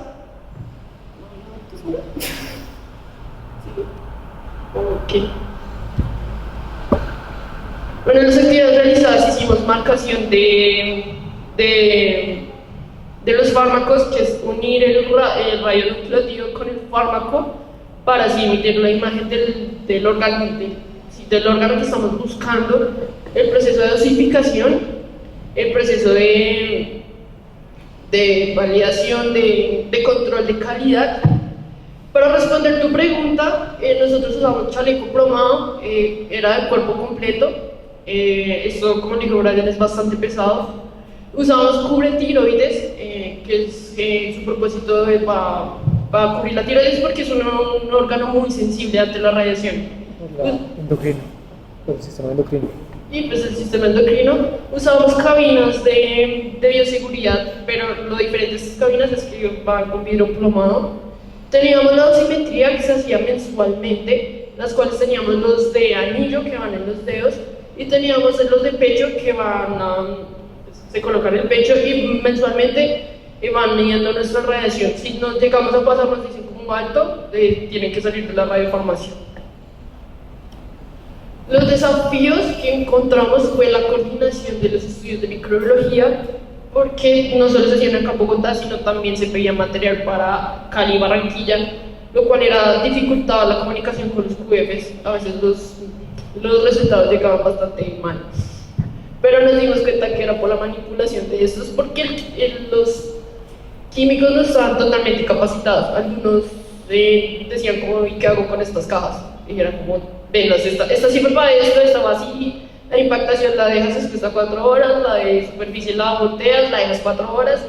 Bueno, en las actividades realizadas hicimos marcación de los fármacos, que es unir el radionucleótido con el fármaco para así emitir la imagen del órgano que estamos buscando, el proceso de dosificación, el proceso de validación, de control de calidad. Para responder tu pregunta, nosotros usamos chaleco plomado, era de cuerpo completo. Esto, como dijo Brian, es bastante pesado. Usamos cubretiroides, que es su propósito para cubrir la tiroides porque es un órgano muy sensible ante la radiación. Endocrino, el sistema endocrino. Y pues el sistema endocrino. Usamos cabinas de bioseguridad, pero lo diferente de estas cabinas es que van con vidrio plomado. Teníamos la dosimetría que se hacía mensualmente, las cuales teníamos los de anillo que van en los dedos y teníamos los de pecho que se colocan en el pecho y mensualmente van midiendo nuestra radiación. Si nos llegamos a pasar, nos dicen como alto, tienen que salir de la radiofarmacia. Los desafíos que encontramos fue la coordinación de los estudios de microbiología, porque no solo se hacían acá en Bogotá, sino también se pedía material para Cali y Barranquilla, lo cual dificultaba la comunicación con los QFs. A veces los resultados llegaban bastante mal. Pero nos dimos cuenta que era por la manipulación de estos, porque los químicos no estaban totalmente capacitados. Algunos decían como, ¿y qué hago con estas cajas? Y eran como, velas, esta sirve para esto, esta va así. La impactación la dejas expuesta 4 horas, la de superficie la volteas, la dejas 4 horas.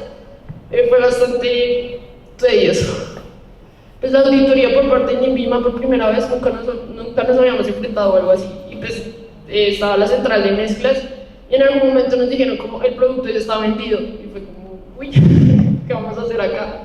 Fue bastante tedioso. Pues la auditoría por parte de INVIMA por primera vez nunca nos habíamos enfrentado a algo así. Y pues estaba la central de mezclas y en algún momento nos dijeron como el producto ya está vendido. Y fue como, uy, ¿qué vamos a hacer acá?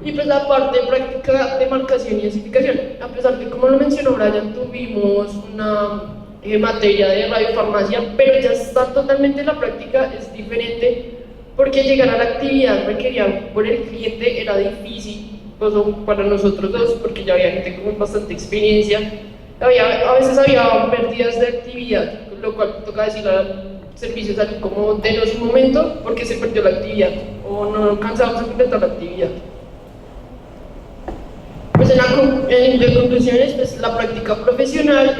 Y pues la parte práctica de marcación y densificación. A pesar de, como lo mencionó Brian, tuvimos una materia de radiofarmacia, pero ya está totalmente la práctica, es diferente, porque llegar a la actividad requerida por el cliente era difícil, pues, para nosotros dos, porque ya había gente con bastante experiencia. A veces había pérdidas de actividad, lo cual toca decir al servicio salud como denos un momento porque se perdió la actividad o no alcanzamos a completar la actividad. Pues de conclusiones, pues la práctica profesional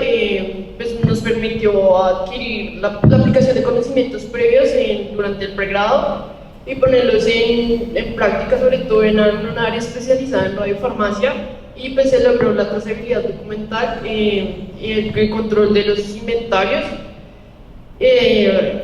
pues nos permitió adquirir la aplicación de conocimientos previos durante el pregrado y ponerlos en práctica, sobre todo en una área especializada en radiofarmacia, y pues se logró la trazabilidad documental y el control de los inventarios.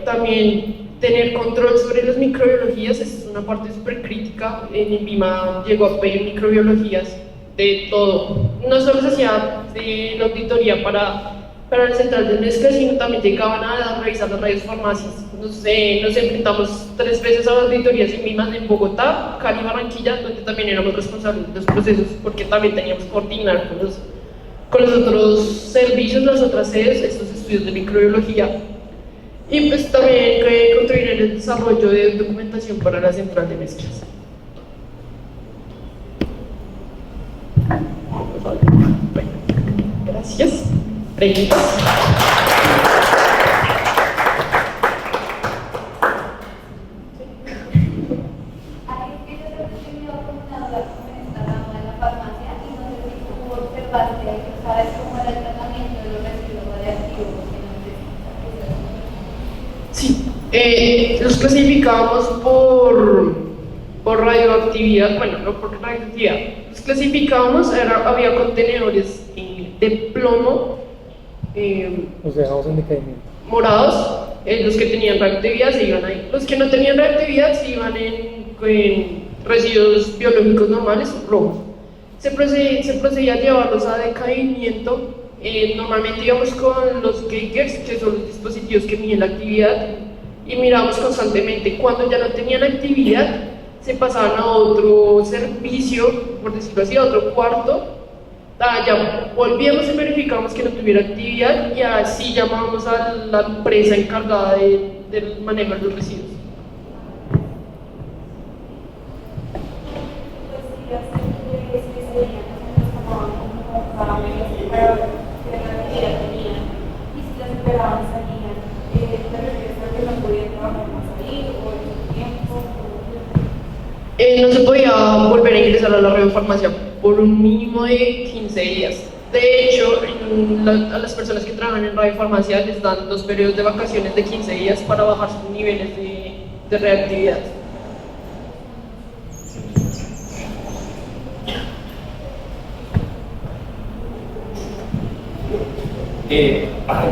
También tener control sobre las microbiologías es una parte súper crítica. En INVIMA llegó a pedir microbiologías de todo, no solo se hacía de la auditoría para la central de mezclas, sino también llegaban a revisar las radiofarmacias. Nos enfrentamos 3 veces a las auditorías INVIMA en Bogotá, Cali y Barranquilla, donde también éramos responsables de los procesos, porque también teníamos que coordinar con los otros servicios, las otras sedes, estos estudios de microbiología. Y pues también contribuir en el desarrollo de documentación para la central de mezclas. Bueno, gracias. Preguntas. ¿Sabes cómo era el tratamiento de los residuos radiactivos que no necesitan? Sí, los clasificábamos por radioactividad, bueno, no por radioactividad. Los clasificábamos, había contenedores de plomo, Los dejamos en decaimiento. morados, los que tenían radioactividad se iban ahí. Los que no tenían radioactividad se iban en residuos biológicos normales, rojos. Se procedía a llevarlos a decaimiento. Normalmente íbamos con los gauges, que son los dispositivos que miden la actividad, y mirábamos constantemente. Cuando ya no tenían actividad, se pasaban a otro servicio, por decirlo así, a otro cuarto. Ya volvíamos y verificábamos que no tuviera actividad, y así llamábamos a la empresa encargada del manejo de los residuos. No se podía volver a ingresar a la radiofarmacia por un mínimo de 15 días. De hecho, a las personas que trabajan en radiofarmacia les dan 2 periodos de vacaciones de 15 días para bajar sus niveles de reactividad.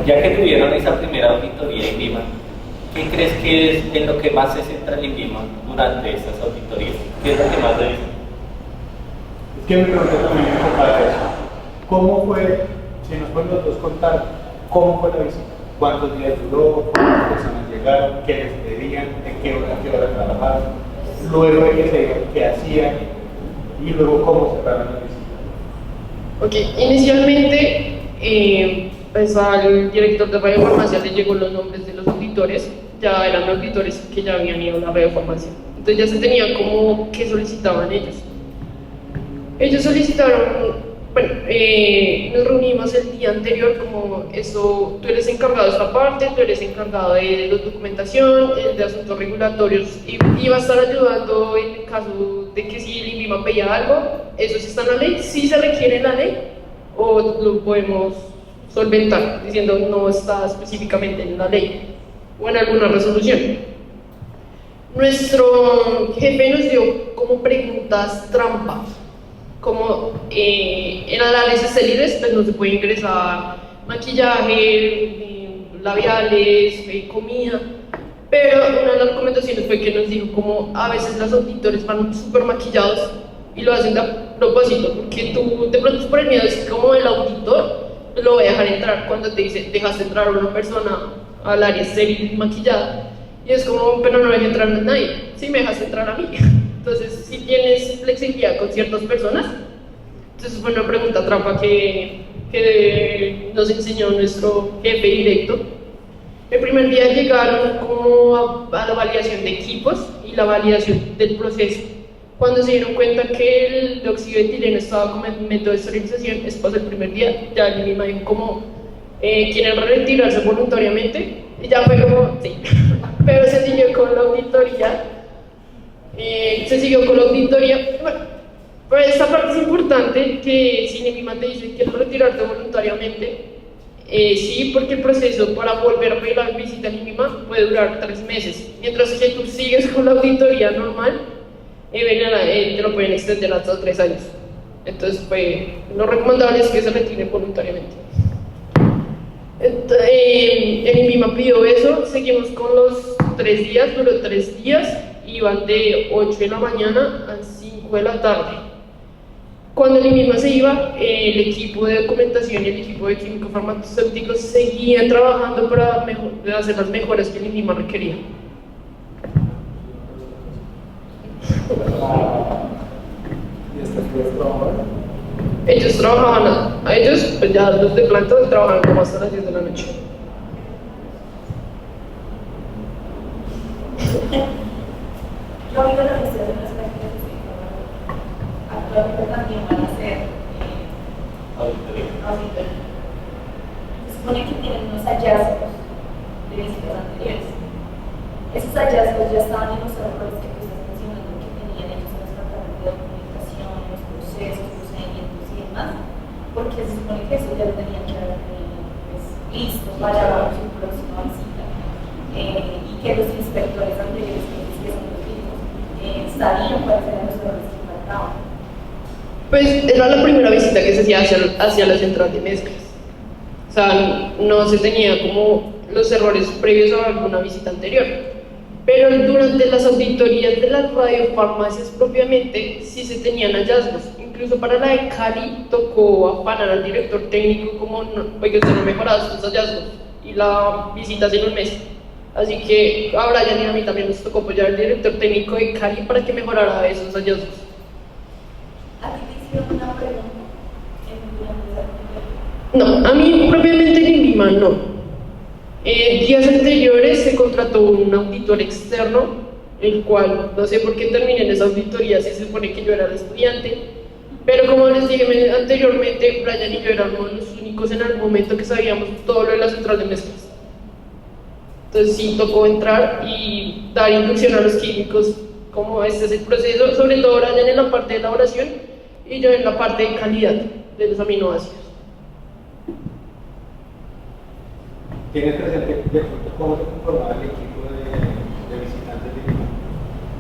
Ya que tuvieron esa primera auditoría INVIMA, ¿qué crees que es en lo que más se centra el INVIMA durante esas auditorías? ¿Qué es lo que más revisan? Es que me pregunté también para eso. ¿Cómo fue, si nos pueden los dos contar, cómo fue la visita? ¿Cuántos días duró? ¿Cuántas personas llegaron? ¿Qué les pedían? ¿En qué hora trabajaron? Luego de que se iban, ¿qué hacían? Y luego, ¿cómo cerraron la visita? Ok, inicialmente pues al director de radiofarmacia le llegó los nombres de los auditores. Ya eran auditores que ya habían ido a la radiofarmacia, entonces ya se tenía como que solicitaban ellos. Ellos solicitaron, bueno, nos reunimos el día anterior como eso, tú eres encargado de esta parte, tú eres encargado de la documentación, de asuntos regulatorios, y iba a estar ayudando en caso de que si el INVIMA pedía algo. Eso sí está en la ley, sí se requiere en la ley, o lo podemos solventar diciendo no está específicamente en la ley o en alguna resolución. Nuestro jefe nos dio como preguntas trampa, como en análisis célibes pues no se puede ingresar maquillaje, labiales, comida, pero una de las recomendaciones fue que nos dijo como a veces los auditores van súper maquillados y lo hacen a propósito, porque tú de pronto por el miedo es como el auditor lo voy a dejar entrar cuando te dice dejaste entrar a una persona al área estéril y maquillada, y es como, pero no deja entrar a nadie, sí me dejaste entrar a mí. Entonces, si tienes flexibilidad con ciertas personas, entonces fue una pregunta trampa que nos enseñó nuestro jefe directo. El primer día llegaron como a la validación de equipos y la validación del proceso. Cuando se dieron cuenta que el dióxido de etileno estaba como método de esterilización, eso pasó el primer día, ya el mismo dijo como, ¿quieren retirarse voluntariamente? Y ya fue como, sí, pero se siguió con la auditoría, bueno, pero esta parte es importante, que si Nibima te dice, ¿quieres retirarte voluntariamente? Sí, porque el proceso para volver a pedir la visita a Nibima puede durar 3 meses, mientras que tú sigues con la auditoría normal, te lo pueden extender hasta 3 años. Entonces, lo recomendable es que se retiren voluntariamente. El INVIMA pidió eso, seguimos con los 3 días, duró 3 días, iban de 8 de la mañana a 5 de la tarde. Cuando el INVIMA se iba, el equipo de documentación y el equipo de químicos farmacéuticos seguían trabajando para hacer las mejoras que el INVIMA requería. ¿Y hasta qué hora trabajaban? Ellos trabajaban, a ellos, pues ya los de planta trabajaban como hasta las 10 de la noche. Yo vivo la gestión de las prácticas de actualmente también van a ser auditoría. Se supone que tienen unos hallazgos de visitas anteriores. Esos hallazgos ya estaban en los errores que tú estás mencionando que tenían ellos en los departamentos de documentación, en los procesos, procedimientos y demás, porque se supone que eso ya lo tenían que haber pues, listo para su próxima visita. Y que los inspectores anteriores, que son los mismos, sabían cuáles eran los errores que faltaban. Pues era la primera visita que se hacía hacia la central de mezclas. O sea, no se tenía como los errores previos a alguna visita anterior. Pero durante las auditorías de las radiofarmacias propiamente sí se tenían hallazgos. Incluso para la de Cali tocó afanar al director técnico como, oiga, usted no ha mejorado sus hallazgos. Y la visita hace un mes. Así que a Brian y a mí también nos tocó apoyar al director técnico de Cali para que mejorara esos hallazgos. ¿A ti te hicieron una pregunta durante esa reunión? No, a mí propiamente en INVIMA no. Días anteriores se contrató un auditor externo, el cual no sé por qué terminé en esa auditoría, si se supone que yo era el estudiante, pero como les dije anteriormente, Brian y yo éramos los únicos en algún momento que sabíamos todo lo de la central de mezclas. Entonces sí tocó entrar y dar inducción a los químicos, como este es el proceso, sobre todo Brian en la parte de elaboración y yo en la parte de calidad de los aminoácidos. ¿Tienes presente de pronto cómo se conformaba el equipo de visitantes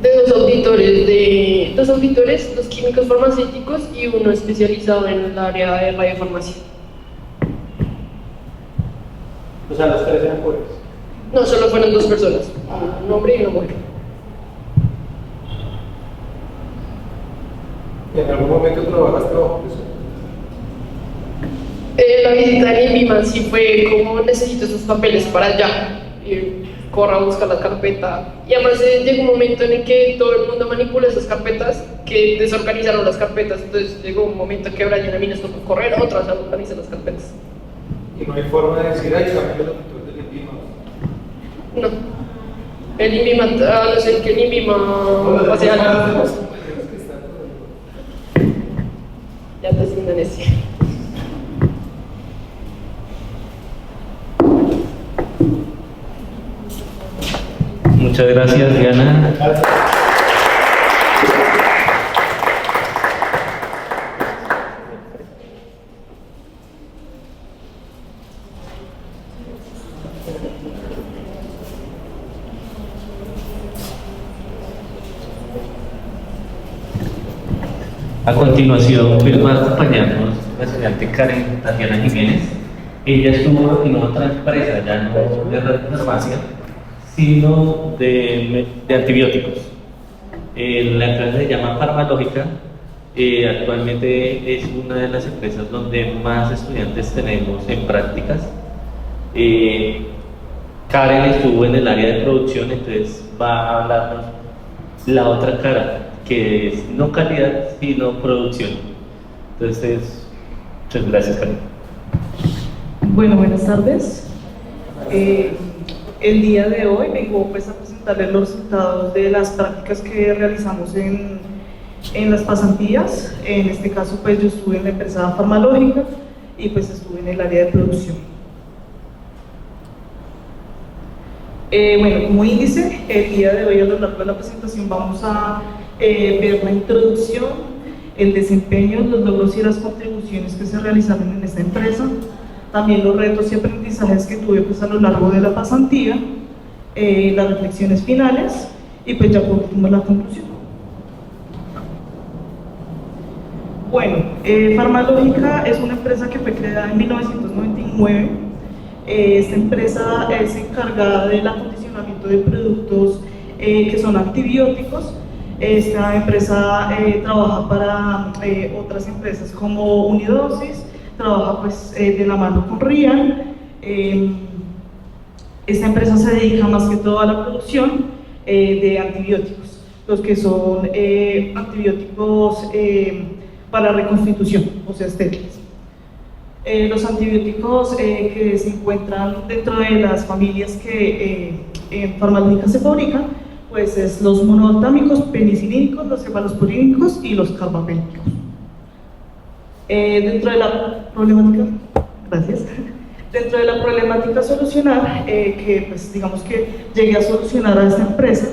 de De dos auditores, 2 químicos farmacéuticos y uno especializado en el área de radiofarmacia. O sea, los 3 eran mujeres. No, solo fueron 2 personas, un hombre y una mujer. ¿En algún momento trabajaste bajo presión? La visita de INVIMA sí fue como necesito esos papeles para allá. Y corra a buscar la carpeta. Y además llegó un momento en el que todo el mundo manipuló esas carpetas, que desorganizaron las carpetas. Entonces llegó un momento que Brian a mí nos tocó correr, otras a organizar las carpetas. Y no hay forma de decir, ay, también el auditor del INVIMA. No. El INVIMA, a no ser que el INVIMA pase algo. Ya te siento en ese. Muchas gracias, Diana. A continuación, pues va a acompañarnos la estudiante Karen Tatiana Jiménez. Ella estuvo en otra empresa, ya no de radiofarmacia, sino de antibióticos. La empresa se llama Farmalógica Actualmente es una de las empresas donde más estudiantes tenemos en prácticas. Karen estuvo en el área de producción, entonces va a hablarnos la otra cara, que es no calidad, sino producción. Entonces, muchas gracias, Karen. Bueno, buenas tardes. El día de hoy vengo pues a presentarles los resultados de las prácticas que realizamos en las pasantías. En este caso pues yo estuve en la empresa farmacológica y pues estuve en el área de producción. Bueno, como índice, el día de hoy a lo largo de la presentación vamos a ver la introducción, el desempeño, los logros y las contribuciones que se realizaron en esta empresa, también los retos y aprendizajes que tuve pues a lo largo de la pasantía, las reflexiones finales y pues ya por último la conclusión. Bueno, Farmalógica es una empresa que fue creada en 1999. Esta empresa es encargada del acondicionamiento de productos que son antibióticos. Esta empresa trabaja para otras empresas como Unidosis, trabaja pues de la mano con Rial. Esta empresa se dedica más que todo a la producción de antibióticos, los que son antibióticos para reconstitución, o sea, estériles. Los antibióticos que se encuentran dentro de las familias que en Farmalógica se fabrican, pues es los monotámicos, penicilínicos, los cefalosporínicos y los carbapénicos. Dentro de la problemática, gracias. Dentro de la problemática a solucionar, que pues digamos que llegué a solucionar a esta empresa,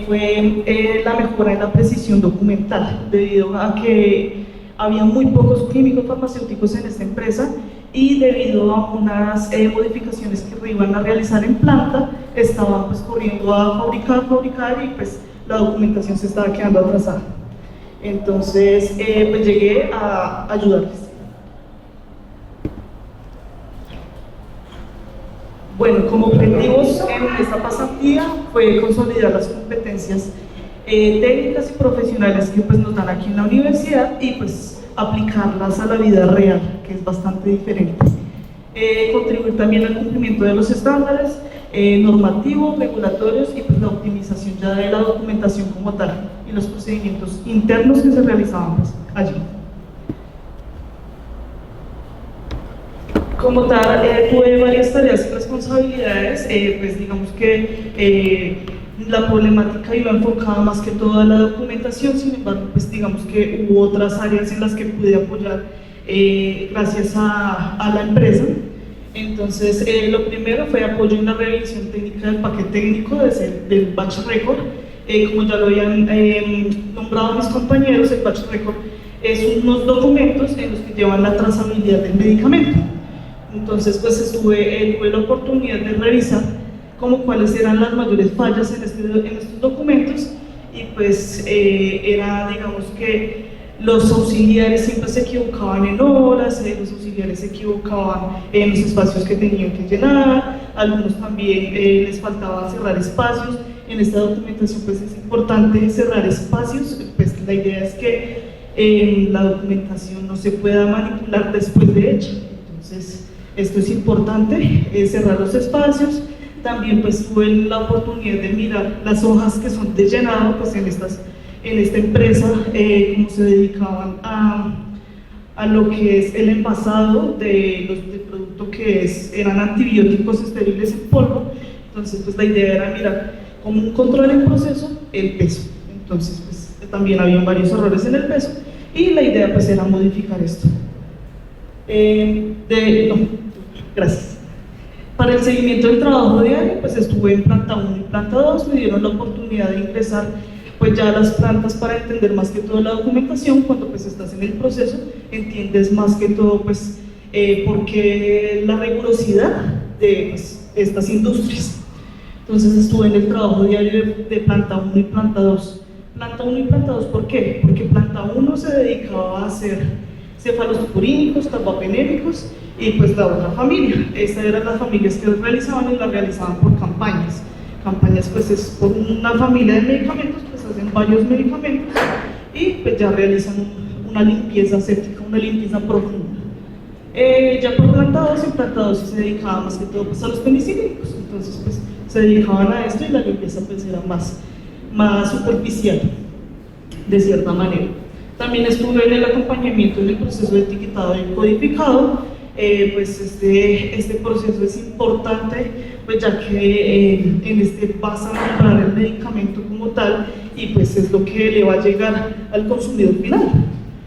fue la mejora en la precisión documental, debido a que había muy pocos químicos farmacéuticos en esta empresa y debido a unas modificaciones que iban a realizar en planta, estaban pues corriendo a fabricar y pues la documentación se estaba quedando atrasada. Entonces pues llegué a ayudarles. Bueno, como objetivos en esta pasantía fue consolidar las competencias técnicas y profesionales que pues nos dan aquí en la universidad y pues aplicarlas a la vida real, que es bastante diferente. Contribuir también al cumplimiento de los estándares normativos, regulatorios y pues la optimización ya de la documentación como tal y los procedimientos internos que se realizaban pues, allí. Como tal, tuve varias tareas y responsabilidades, pues digamos que la problemática iba enfocada más que todo a la documentación, sin embargo, pues digamos que hubo otras áreas en las que pude apoyar gracias a la empresa. Entonces, lo primero fue apoyo en la revisión técnica del paquete técnico del batch record. Como ya lo habían nombrado mis compañeros, el batch record es unos documentos en los que llevan la trazabilidad del medicamento. Entonces, pues tuve la oportunidad de revisar como cuáles eran las mayores fallas en estos documentos y pues era, digamos que los auxiliares siempre se equivocaban en horas, los auxiliares se equivocaban en los espacios que tenían que llenar, algunos también les faltaba cerrar espacios. En esta documentación pues es importante cerrar espacios, pues la idea es que la documentación no se pueda manipular después de hecha. Entonces, esto es importante, cerrar los espacios. También pues tuve la oportunidad de mirar las hojas que son de llenado pues en esta empresa, cómo se dedicaban a lo que es el envasado del producto que eran antibióticos estériles en polvo. Entonces pues la idea era mirar como un control en proceso el peso. Entonces pues también había varios errores en el peso y la idea pues era modificar esto. Gracias. Para el seguimiento del trabajo diario, pues estuve en planta 1 y planta 2, me dieron la oportunidad de ingresar pues ya a las plantas para entender más que todo la documentación. Cuando pues estás en el proceso, entiendes más que todo pues por qué la rigurosidad de pues, estas industrias. Entonces estuve en el trabajo diario de planta 1 y planta 2. Planta 1 y planta 2, ¿por qué? Porque planta 1 se dedicaba a hacer cefalosporínicos, carbapenémicos y pues la otra familia. Estas eran las familias que realizaban y las realizaban por campañas. Campañas pues es por una familia de medicamentos, pues hacen varios medicamentos y pues ya realizan una limpieza séptica, una limpieza profunda. Ya por planta 2 sí se dedicaba más que todo pues, a los penicilínicos, entonces pues se dedicaban a esto y la limpieza pues era más superficial, de cierta manera. También estuve en el acompañamiento en el proceso de etiquetado y codificado. Pues este proceso es importante, pues ya que en este vas a nombrar el medicamento como tal y pues es lo que le va a llegar al consumidor final.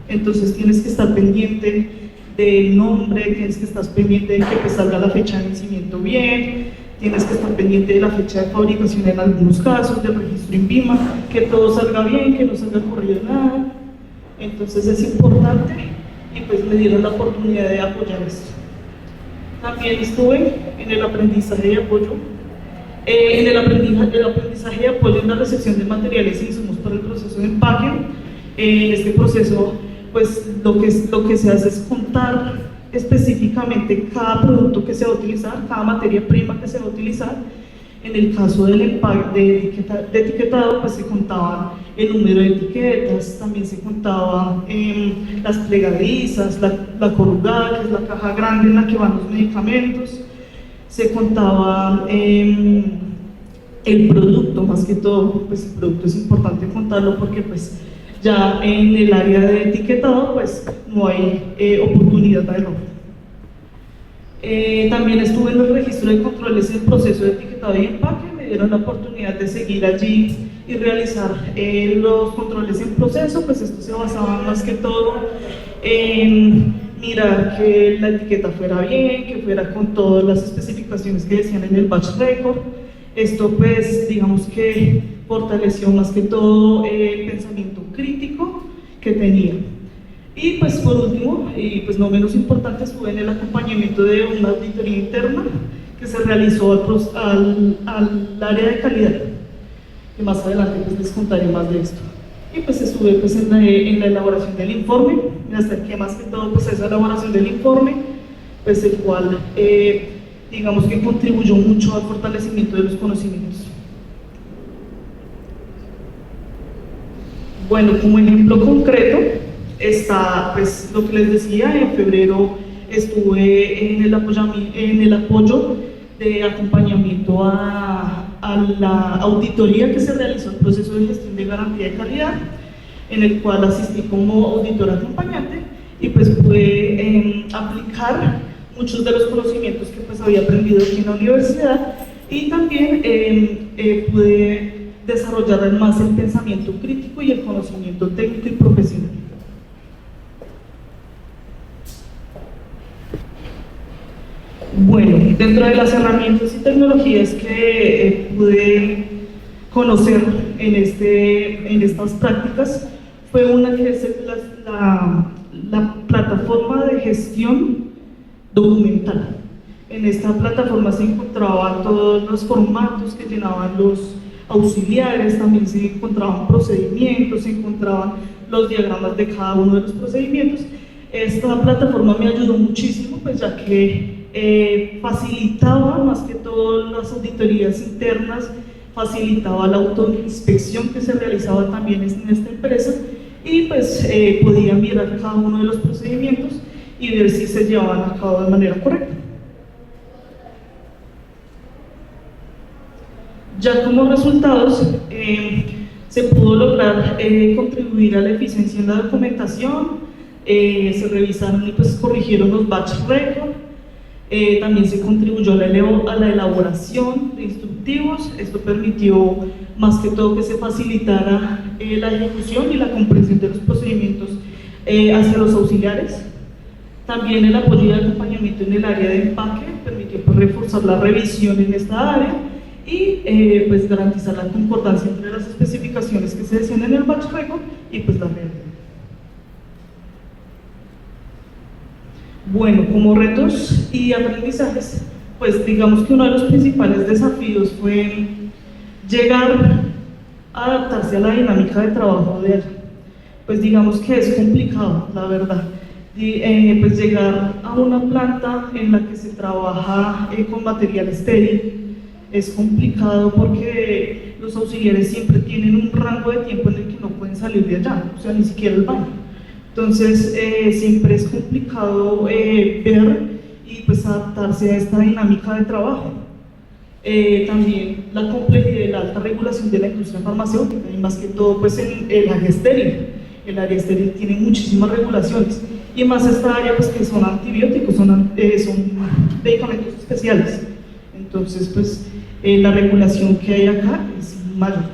Entonces tienes que estar pendiente del nombre, tienes que estar pendiente de que pues, salga la fecha de vencimiento bien, tienes que estar pendiente de la fecha de fabricación en algunos casos, del registro INVIMA, que todo salga bien, que no salga corrido nada. Entonces es importante y pues me dieron la oportunidad de apoyar esto. También estuve en el aprendizaje de apoyo, el aprendizaje de apoyo en la recepción de materiales e insumos para el proceso de empaque. En este proceso, pues lo que se hace es contar específicamente cada producto que se va a utilizar, cada materia prima que se va a utilizar. En el caso del empaque de etiquetado, pues se contaba el número de etiquetas, también se contaba las plegadizas, la corrugada, que es la caja grande en la que van los medicamentos, se contaba el producto, más que todo, pues el producto es importante contarlo porque pues ya en el área de etiquetado pues no hay oportunidad de error. También estuve en el registro de controles en el proceso de etiquetado y empaque, me dieron la oportunidad de seguir allí y realizar los controles en proceso, pues esto se basaba más que todo en mirar que la etiqueta fuera bien, que fuera con todas las especificaciones que decían en el batch record. Esto pues digamos que fortaleció más que todo el pensamiento crítico que tenía. Y pues por último, y pues no menos importante, estuve en el acompañamiento de una auditoría interna que se realizó al área de calidad, que más adelante pues les contaré más de esto. Y pues estuve pues en la elaboración del informe, me acerqué más que todo pues a esa elaboración del informe, pues el cual digamos que contribuyó mucho al fortalecimiento de los conocimientos. Bueno, como ejemplo concreto está pues lo que les decía, en febrero estuve en el apoyo de acompañamiento a la auditoría que se realizó el proceso de gestión de garantía de calidad, en el cual asistí como auditora acompañante y pues pude aplicar muchos de los conocimientos que pues había aprendido aquí en la universidad y también pude desarrollar más el pensamiento crítico y el conocimiento técnico y profesional. Bueno, dentro de las herramientas y tecnologías que pude conocer en estas prácticas fue una que es la plataforma de gestión documental. En esta plataforma se encontraban todos los formatos que llenaban los auxiliares, también se encontraban procedimientos, se encontraban los diagramas de cada uno de los procedimientos. Esta plataforma me ayudó muchísimo, pues ya que facilitaba más que todo las auditorías internas, facilitaba la autoinspección que se realizaba también en esta empresa y pues podía mirar cada uno de los procedimientos y ver si se llevaban a cabo de manera correcta. Ya como resultados, se pudo lograr contribuir a la eficiencia en la documentación, se revisaron y pues corrigieron los batch record, también se contribuyó a la elaboración de instructivos. Esto permitió más que todo que se facilitara la ejecución y la comprensión de los procedimientos hacia los auxiliares. También el apoyo y el acompañamiento en el área de empaque permitió pues, reforzar la revisión en esta área y pues garantizar la concordancia entre las especificaciones que se decían en el batch record y pues la realidad. Bueno, como retos y aprendizajes, pues digamos que uno de los principales desafíos fue llegar a adaptarse a la dinámica de trabajo de él. Pues digamos que es complicado, la verdad. Pues llegar a una planta en la que se trabaja con material estéril es complicado porque los auxiliares siempre tienen un rango de tiempo en el que no pueden salir de allá, o sea, ni siquiera el baño. Entonces, siempre es complicado ver y pues adaptarse a esta dinámica de trabajo. También la complejidad y la alta regulación de la industria farmacéutica, y más que todo pues en el área estéril. El área estéril tiene muchísimas regulaciones, y más esta área pues que son antibióticos, son medicamentos especiales. Entonces pues la regulación que hay acá es mayor.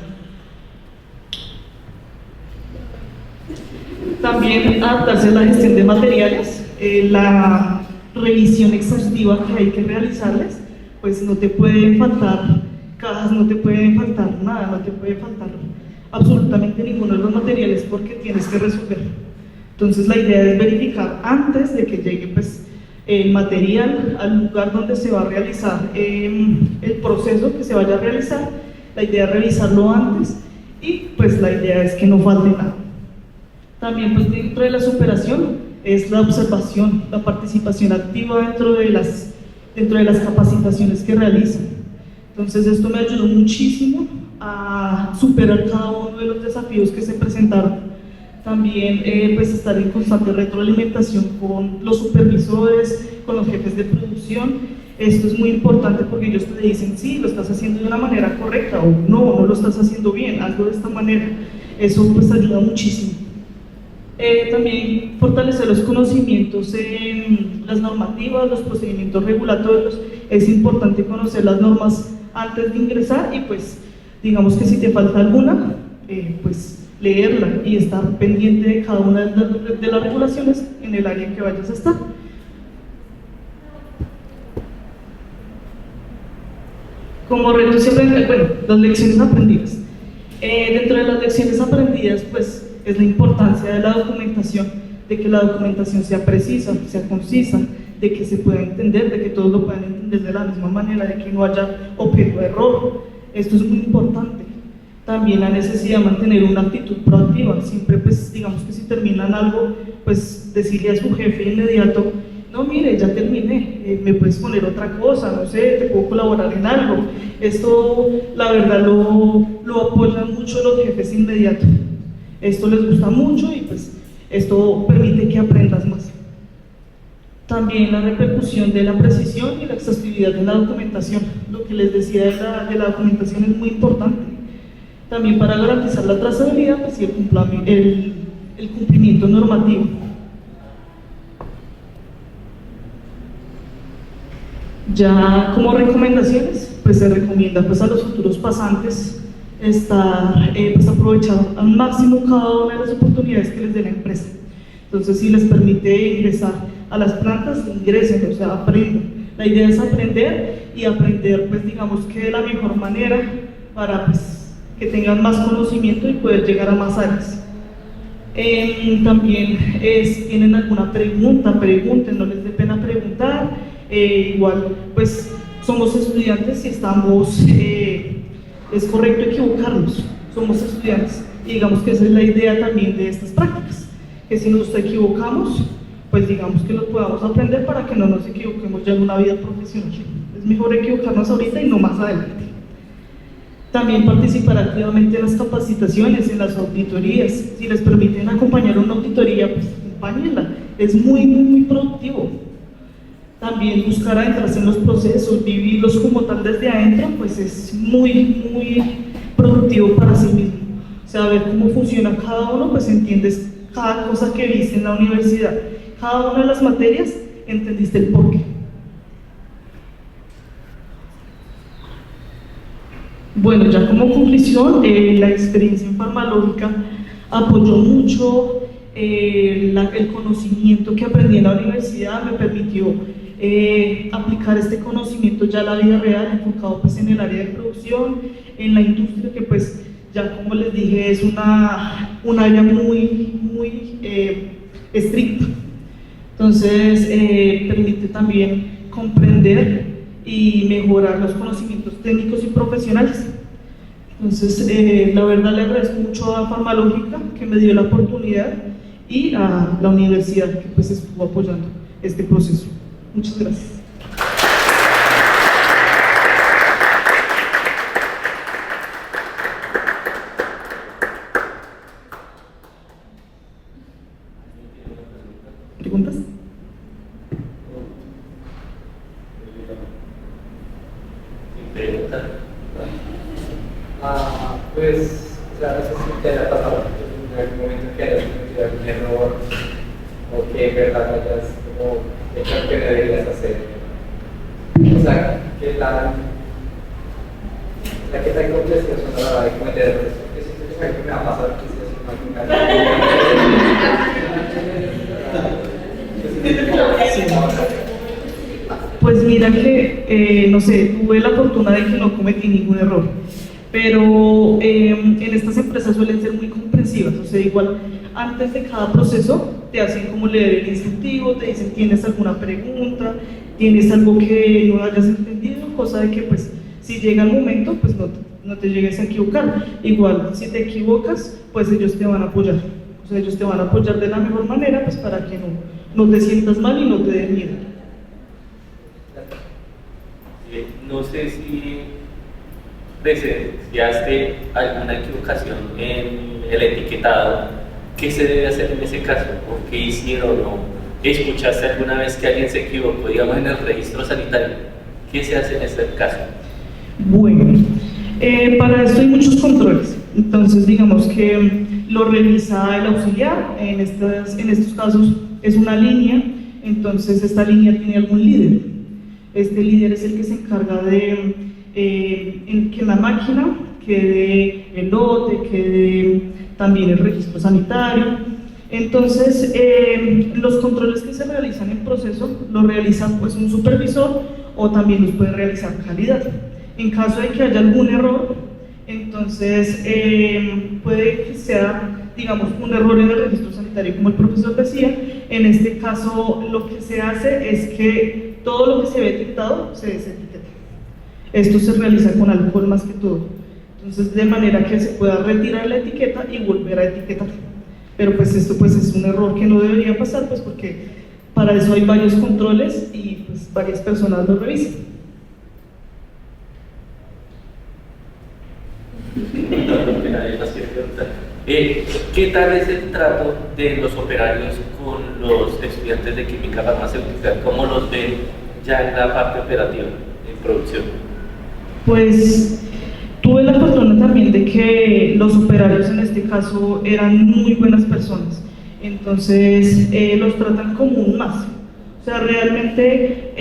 También adaptarse a la gestión de materiales, la revisión exhaustiva que hay que realizarles, pues no te pueden faltar cajas, no te pueden faltar nada, no te puede faltar absolutamente ninguno de los materiales porque tienes que resolver. Entonces la idea es verificar antes de que llegue pues, el material al lugar donde se va a realizar el proceso que se vaya a realizar. La idea es revisarlo antes y pues la idea es que no falte nada. También pues dentro de la superación es la observación, la participación activa dentro de las capacitaciones que realizan. Entonces esto me ayudó muchísimo a superar cada uno de los desafíos que se presentaron. También pues estar en constante retroalimentación con los supervisores, con los jefes de producción. Esto es muy importante porque ellos te dicen, sí, lo estás haciendo de una manera correcta, o no lo estás haciendo bien, hazlo de esta manera. Eso pues ayuda muchísimo. También fortalecer los conocimientos en las normativas, los procedimientos regulatorios. Es importante conocer las normas antes de ingresar y pues digamos que si te falta alguna, pues leerla y estar pendiente de cada una de las regulaciones en el área en que vayas a estar. Como retos y aprendizajes, bueno, las lecciones aprendidas. Dentro de las lecciones aprendidas, pues es la importancia de la documentación, de que la documentación sea precisa, sea concisa, de que se pueda entender, de que todos lo puedan entender de la misma manera, de que no haya objeto de error. Esto es muy importante. También la necesidad de mantener una actitud proactiva, siempre pues digamos que si terminan algo, pues decirle a su jefe inmediato, no mire, ya terminé, me puedes poner otra cosa, no sé, te puedo colaborar en algo. Esto la verdad lo apoyan mucho los jefes inmediatos. Esto les gusta mucho y pues esto permite que aprendas más. También la repercusión de la precisión y la exhaustividad de la documentación. Lo que les decía de la documentación es muy importante. También para garantizar la trazabilidad pues, y el cumplimiento normativo. Ya como recomendaciones, pues se recomienda pues, a los futuros pasantes estar pues, aprovechar al máximo cada una de las oportunidades que les dé la empresa. Entonces, si les permite ingresar a las plantas, ingresen, o sea, aprendan. La idea es aprender y aprender, pues digamos que de la mejor manera para pues, que tengan más conocimiento y poder llegar a más áreas. También tienen alguna pregunta, pregunten, no les dé pena preguntar. Igual, pues somos estudiantes y estamos, es correcto equivocarnos, somos estudiantes y digamos que esa es la idea también de estas prácticas, que si nos equivocamos, pues digamos que lo podamos aprender para que no nos equivoquemos ya en una vida profesional. Es mejor equivocarnos ahorita y no más adelante. También participar activamente en las capacitaciones, en las auditorías. Si les permiten acompañar a una auditoría, pues acompáñenla, es muy productivo. También buscar adentrarse en los procesos, vivirlos como tal desde adentro, pues es muy productivo para sí mismo. Saber cómo funciona cada uno, pues entiendes cada cosa que viste en la universidad. Cada una de las materias, entendiste el porqué. Bueno, ya como conclusión, la experiencia en farmacológica apoyó mucho el conocimiento que aprendí en la universidad, me permitió aplicar este conocimiento ya a la vida real, enfocado pues en el área de producción, en la industria que pues ya como les dije es un área muy estricta. Entonces permite también comprender y mejorar los conocimientos técnicos y profesionales. Entonces la verdad le agradezco mucho a Farmalógica que me dio la oportunidad y a la universidad que pues estuvo apoyando este proceso. Muchas gracias. preguntas. Pues, o sea, no sé si te haya pasado en algún momento que hayas cometido algún error o que en verdad hayas como hecho lo que no deberías hacer. O sea, ¿qué tan complejos son a la hora de cometer errores? Porque siento que es algo que me va a pasar que si Pues mira que, no sé, tuve la fortuna de que no cometí ningún error, pero en estas empresas suelen ser muy comprensivas, o sea, igual antes de cada proceso te hacen como leer el instructivo, te dicen tienes alguna pregunta, tienes algo que no hayas entendido, cosa de que pues si llega el momento pues no te llegues a equivocar. Igual si te equivocas pues ellos te van a apoyar, o sea, ellos te van a apoyar de la mejor manera pues para que no te sientas mal y no te dé miedo. No sé si presenciaste alguna equivocación en el etiquetado. ¿Qué se debe hacer en ese caso? ¿O qué hicieron? ¿O escuchaste alguna vez que alguien se equivocó, digamos, en el registro sanitario? ¿Qué se hace en ese caso? Bueno, para esto hay muchos controles. Entonces, digamos que lo revisa el auxiliar. En estos casos es una línea. Entonces, esta línea tiene algún líder. Este líder es el que se encarga de que en la máquina quede el lote, quede también el registro sanitario. Entonces, los controles que se realizan en proceso los realiza pues un supervisor o también los puede realizar calidad. En caso de que haya algún error, entonces puede que sea, digamos, un error en el registro sanitario, como el profesor decía. En este caso, lo que se hace es que todo lo que se ve etiquetado se desetiqueta. Esto se realiza con alcohol más que todo. Entonces, de manera que se pueda retirar la etiqueta y volver a etiquetar. Pero pues esto pues es un error que no debería pasar, pues porque para eso hay varios controles y pues varias personas lo revisan. ¿Qué tal es el trato de los operarios con los estudiantes de química farmacéutica? ¿Cómo los ven ya en la parte operativa, en producción? Pues tuve la fortuna también de que los operarios en este caso eran muy buenas personas, entonces los tratan como un más. O sea, realmente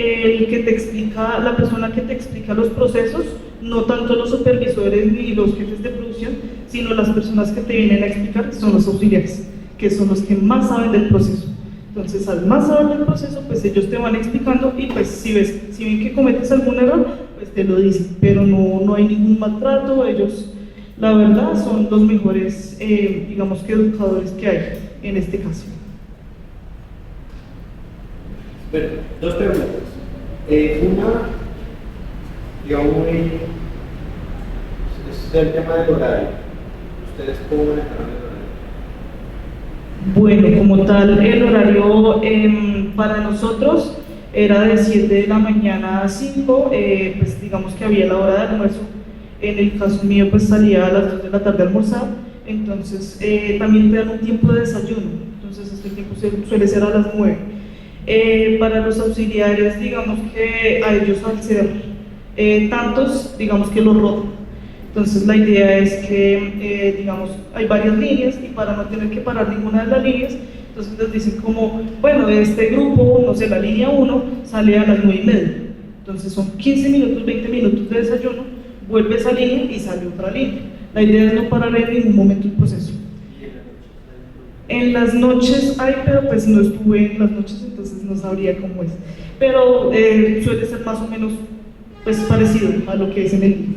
la persona que te explica los procesos, no tanto los supervisores ni los jefes de producción, sino las personas que te vienen a explicar son los auxiliares, que son los que más saben del proceso. Entonces, al más saber del proceso, pues ellos te van explicando y pues si ven que cometes algún error, pues te lo dicen, pero no hay ningún maltrato. Ellos, la verdad, son los mejores, digamos que educadores que hay en este caso. Bueno, dos preguntas. Una, digamos, es el tema del horario. ¿Ustedes cómo manejaron el horario? Bueno, como tal, el horario para nosotros era de 7 de la mañana a 5, pues digamos que había la hora de almuerzo. En el caso mío, pues salía a las 2 de la tarde a almorzar, entonces también te dan un tiempo de desayuno, entonces este tiempo suele ser a las 9. Para los auxiliares, digamos que a ellos al ser tantos, digamos que los rotan. Entonces la idea es que, digamos, hay varias líneas y para no tener que parar ninguna de las líneas, entonces les dicen como, bueno, de este grupo, no sé, la línea 1 sale a las 9:30. Entonces son 15 minutos, 20 minutos de desayuno, vuelve esa línea y sale otra línea. La idea es no parar en ningún momento el proceso. En las noches hay, pero pues no estuve en las noches, entonces no sabría cómo es. Pero suele ser más o menos pues parecido a lo que es en el día.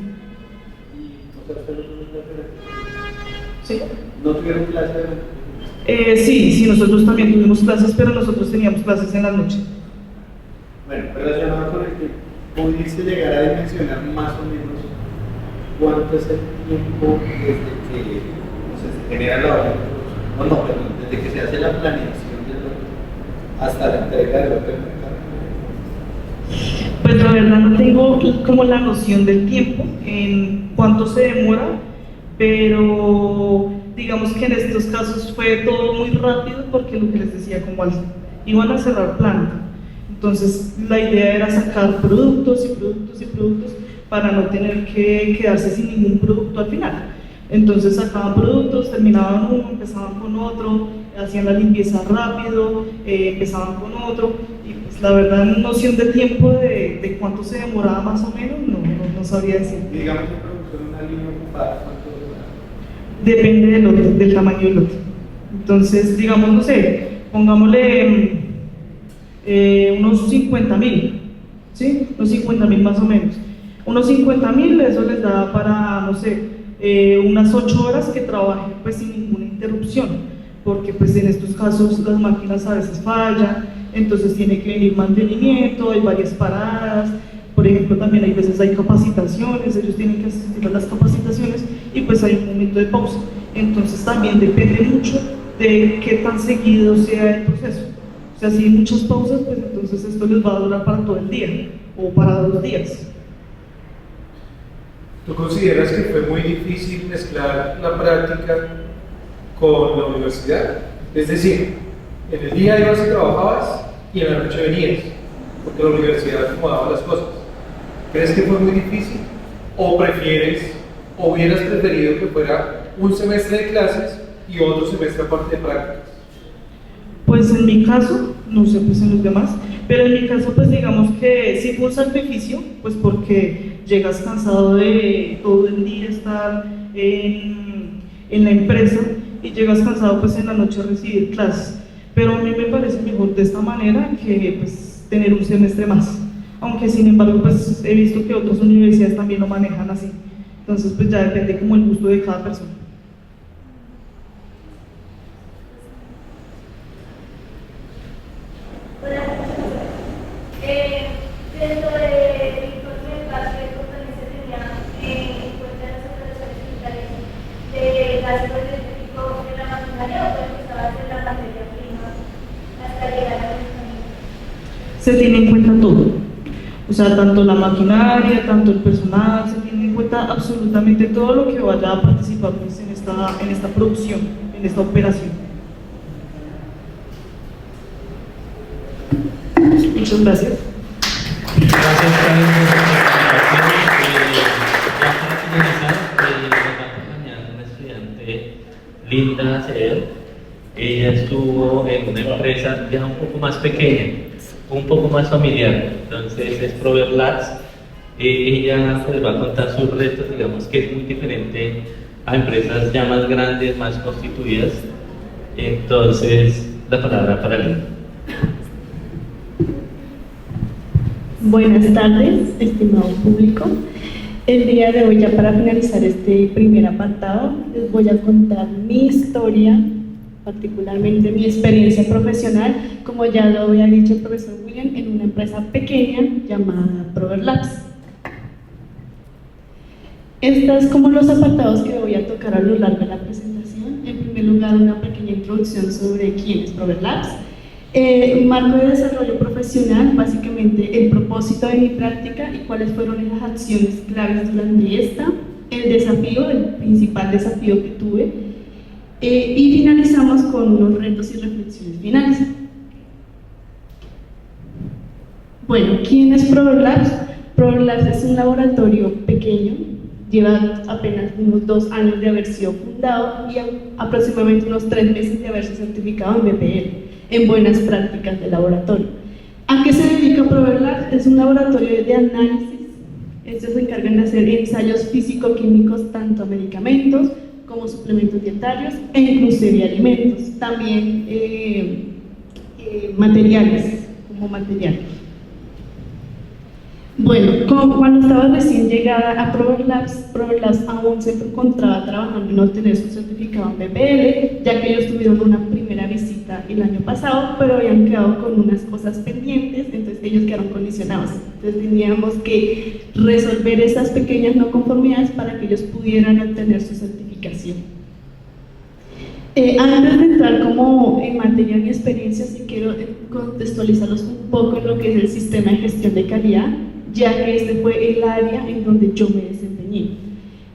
¿Sí? ¿No tuvieron clases? Sí, nosotros también tuvimos clases, pero nosotros teníamos clases en la noche. Bueno, relacionado con el que pudiste llegar a dimensionar más o menos cuánto es el tiempo desde que se genera la obra, desde que se hace la planeación del lote hasta la entrega del lote del mercado. Pues la verdad no tengo como la noción del tiempo, en cuánto se demora, pero digamos que en estos casos fue todo muy rápido porque lo que les decía, como al iban a cerrar planta. Entonces la idea era sacar productos y productos y productos para no tener que quedarse sin ningún producto al final. Entonces sacaban productos, terminaban uno, empezaban con otro, hacían la limpieza rápido, empezaban con otro, y pues la verdad noción de tiempo de cuánto se demoraba más o menos, no sabría decir. Digamos que productor una línea ocupada, ¿cuánto dura? Depende del lote, del tamaño del lote. Entonces, digamos, no sé, pongámosle unos 50.000, ¿sí? Unos 50.000 más o menos. Unos 50.000, eso les da para, no sé, unas 8 horas que trabajen pues sin ninguna interrupción, porque pues en estos casos las máquinas a veces fallan, entonces tiene que venir mantenimiento, hay varias paradas, por ejemplo también hay veces hay capacitaciones, ellos tienen que asistir a las capacitaciones y pues hay un momento de pausa, entonces también depende mucho de qué tan seguido sea el proceso. O sea, si hay muchas pausas, pues entonces esto les va a durar para todo el día o para 2 días. ¿Tú consideras que fue muy difícil mezclar la práctica con la universidad? Es decir, en el día ibas y trabajabas y en la noche venías, porque la universidad acomodaba las cosas. ¿Crees que fue muy difícil? ¿O prefieres, o hubieras preferido que fuera un semestre de clases y otro semestre aparte de prácticas? Pues en mi caso, no sé pues en los demás, pero en mi caso pues digamos que sí fue un sacrificio, pues porque llegas cansado de todo el día estar en la empresa y llegas cansado pues en la noche a recibir clases, pero a mí me parece mejor de esta manera que pues tener un semestre más, aunque sin embargo pues he visto que otras universidades también lo manejan así, entonces pues ya depende como el gusto de cada persona. Dentro del informe de base, también se tenía en cuenta las operaciones militares de gas energético de la maquinaria o que estaba en la materia prima hasta llegar a la economía. Se tiene en cuenta todo, o sea, tanto la maquinaria, tanto el personal, se tiene en cuenta absolutamente todo lo que vaya a participar pues, en esta producción, en esta operación. Muchas gracias. Gracias, Karen, por su participación. Ya para finalizar, nos va a acompañar una estudiante, Linda Acevedo. Ella estuvo en una empresa ya un poco más pequeña, un poco más familiar, entonces es Prover Labs. Ella les va a contar sus retos, digamos que es muy diferente a empresas ya más grandes, más constituidas. Entonces, la palabra para Linda. Buenas tardes, estimado público. El día de hoy, ya para finalizar este primer apartado, les voy a contar mi historia, particularmente mi experiencia profesional, como ya lo había dicho el profesor William, en una empresa pequeña llamada Prover Labs. Estos como los apartados que voy a tocar a lo largo de la presentación. En primer lugar, una pequeña introducción sobre quién es Prover Labs. Un marco de desarrollo profesional, básicamente el propósito de mi práctica y cuáles fueron las acciones claves durante esta, el desafío, el principal desafío que tuve, y finalizamos con unos retos y reflexiones finales. Bueno, ¿quién es Prover Labs? Prover Labs es un laboratorio pequeño, lleva apenas unos 2 años de haber sido fundado y aproximadamente unos 3 meses de haberse certificado en BPL, en buenas prácticas de laboratorio. ¿A qué se dedica Prover Labs? Es un laboratorio de análisis. Estos se encargan de hacer ensayos físico-químicos tanto a medicamentos como suplementos dietarios e inclusive alimentos, también materiales, como materiales. Bueno, cuando estaba recién llegada a Prover Labs aún se encontraba trabajando en obtener su certificado en BPL, ya que ellos tuvieron una primera visita el año pasado, pero habían quedado con unas cosas pendientes, entonces ellos quedaron condicionados. Entonces teníamos que resolver esas pequeñas no conformidades para que ellos pudieran obtener su certificación. Antes de entrar como en materia de mi experiencia, sí quiero contextualizarlos un poco en lo que es el sistema de gestión de calidad, ya que este fue el área en donde yo me desempeñé.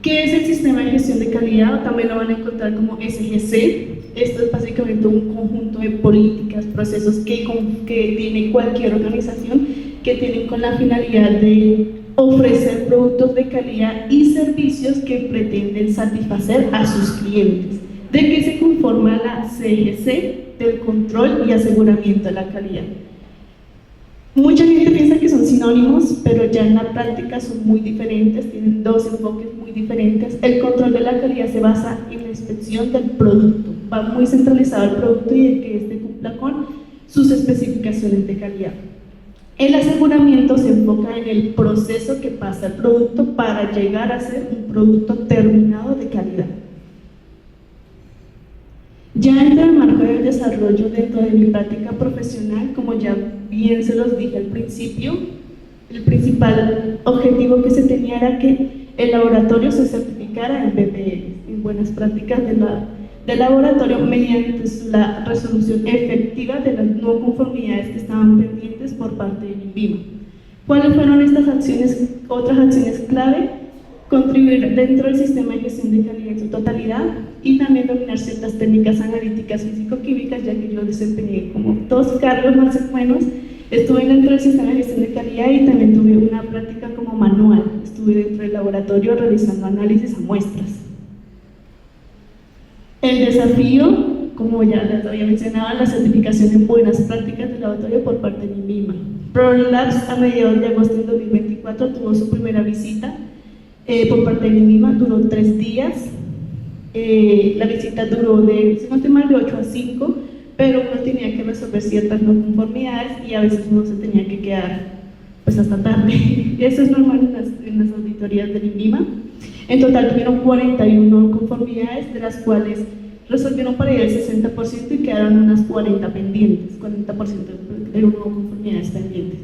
¿Qué es el sistema de gestión de calidad? También lo van a encontrar como SGC. esto es básicamente un conjunto de políticas, procesos que tiene cualquier organización que tienen con la finalidad de ofrecer productos de calidad y servicios que pretenden satisfacer a sus clientes. ¿De qué se conforma la CGC? Del control y aseguramiento de la calidad. Mucha gente piensa que son sinónimos, pero ya en la práctica son muy diferentes, tienen dos enfoques muy diferentes. El control de la calidad se basa en la inspección del producto, va muy centralizado el producto y en que éste cumpla con sus especificaciones de calidad. El aseguramiento se enfoca en el proceso que pasa el producto para llegar a ser un producto terminado de calidad. Ya dentro del marco del desarrollo dentro de mi práctica profesional, como ya bien se los dije al principio, el principal objetivo que se tenía era que el laboratorio se certificara en BPL, en buenas prácticas del laboratorio, mediante la resolución efectiva de las no conformidades que estaban pendientes por parte del INVIMA. ¿Cuáles fueron estas acciones? Otras acciones clave: contribuir dentro del sistema de gestión de calidad en su totalidad y también dominar ciertas técnicas analíticas físico-químicas, ya que yo desempeñé como 2 cargos más o menos. Estuve dentro del sistema de gestión de calidad y también tuve una práctica como manual. Estuve dentro del laboratorio realizando análisis a muestras. El desafío, como ya les había mencionado, la certificación en buenas prácticas del laboratorio por parte de INVIMA. ProLabs a mediados de agosto de 2024 tuvo su primera visita por parte de INVIMA, duró 3 días. La visita duró de 8 a 5, pero uno tenía que resolver ciertas no conformidades y a veces uno se tenía que quedar pues hasta tarde. Eso es normal en las auditorías del INVIMA. En total tuvieron 41 no conformidades, de las cuales resolvieron para ir al 60% y quedaron unas 40 pendientes, 40% de no conformidades pendientes.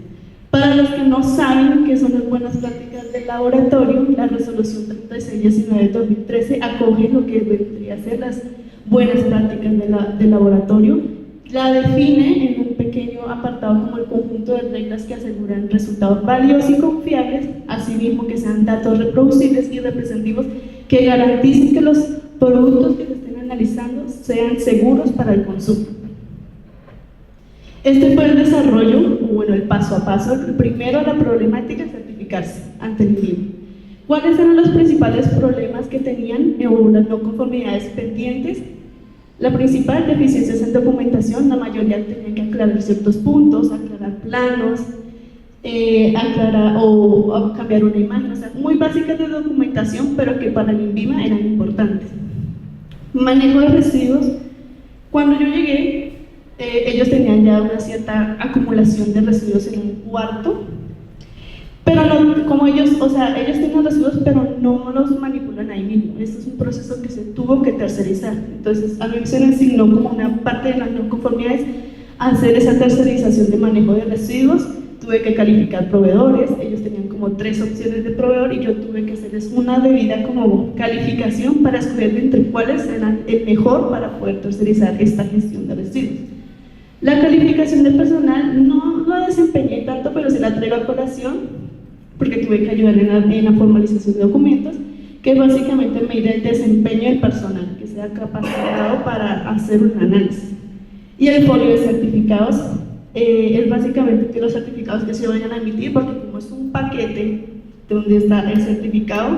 Para los que no saben qué son las buenas prácticas del laboratorio, la resolución 3619 de 2013 acoge lo que vendría a ser las buenas prácticas del laboratorio, la define en un pequeño apartado como el conjunto de reglas que aseguran resultados válidos y confiables, asimismo que sean datos reproducibles y representativos que garanticen que los productos que se estén analizando sean seguros para el consumo. Este fue el desarrollo, o bueno, el paso a paso. El primero, la problemática de certificarse ante el INVIMA. ¿Cuáles eran los principales problemas que tenían o las no conformidades pendientes? La principal, deficiencias en documentación. La mayoría tenían que aclarar ciertos puntos, aclarar planos, aclarar o cambiar una imagen, o sea, muy básicas de documentación, pero que para el INVIMA eran importantes. Manejo de residuos. Cuando yo llegué, ellos tenían ya una cierta acumulación de residuos en un cuarto, pero no, como ellos, o sea, ellos tienen residuos, pero no los manipulan ahí mismo. Este es un proceso que se tuvo que tercerizar. Entonces, a mí se me asignó como una parte de las no conformidades hacer esa tercerización de manejo de residuos. Tuve que calificar proveedores, ellos tenían como 3 opciones de proveedor y yo tuve que hacerles una debida como calificación para escoger entre cuáles eran el mejor para poder tercerizar esta gestión de residuos. La calificación del personal no la desempeñé tanto, pero se la traigo a colación porque tuve que ayudar en la formalización de documentos, que básicamente mide el desempeño del personal, que sea capacitado para hacer un análisis. Y el folio de certificados es básicamente que los certificados que se vayan a emitir, porque como es un paquete donde está el certificado,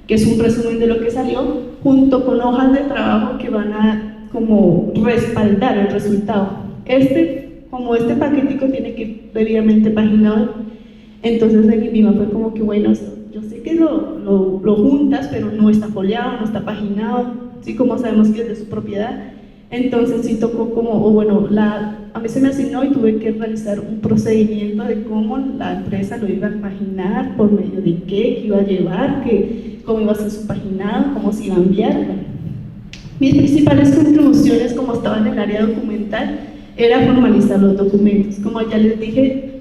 que es un resumen de lo que salió, junto con hojas de trabajo que van a como respaldar el resultado. Como este paquetico tiene que ir debidamente paginado, entonces el INVIMA fue como que bueno, yo sé que lo juntas, pero no está foliado, no está paginado, ¿sí? Como sabemos que es de su propiedad. Entonces sí tocó como, o bueno, a mí se me asignó y tuve que realizar un procedimiento de cómo la empresa lo iba a paginar, por medio de qué iba a llevar, cómo iba a ser su paginado, cómo se iba a enviar. Bueno, mis principales contribuciones, como estaba en el área documental, era formalizar los documentos. Como ya les dije,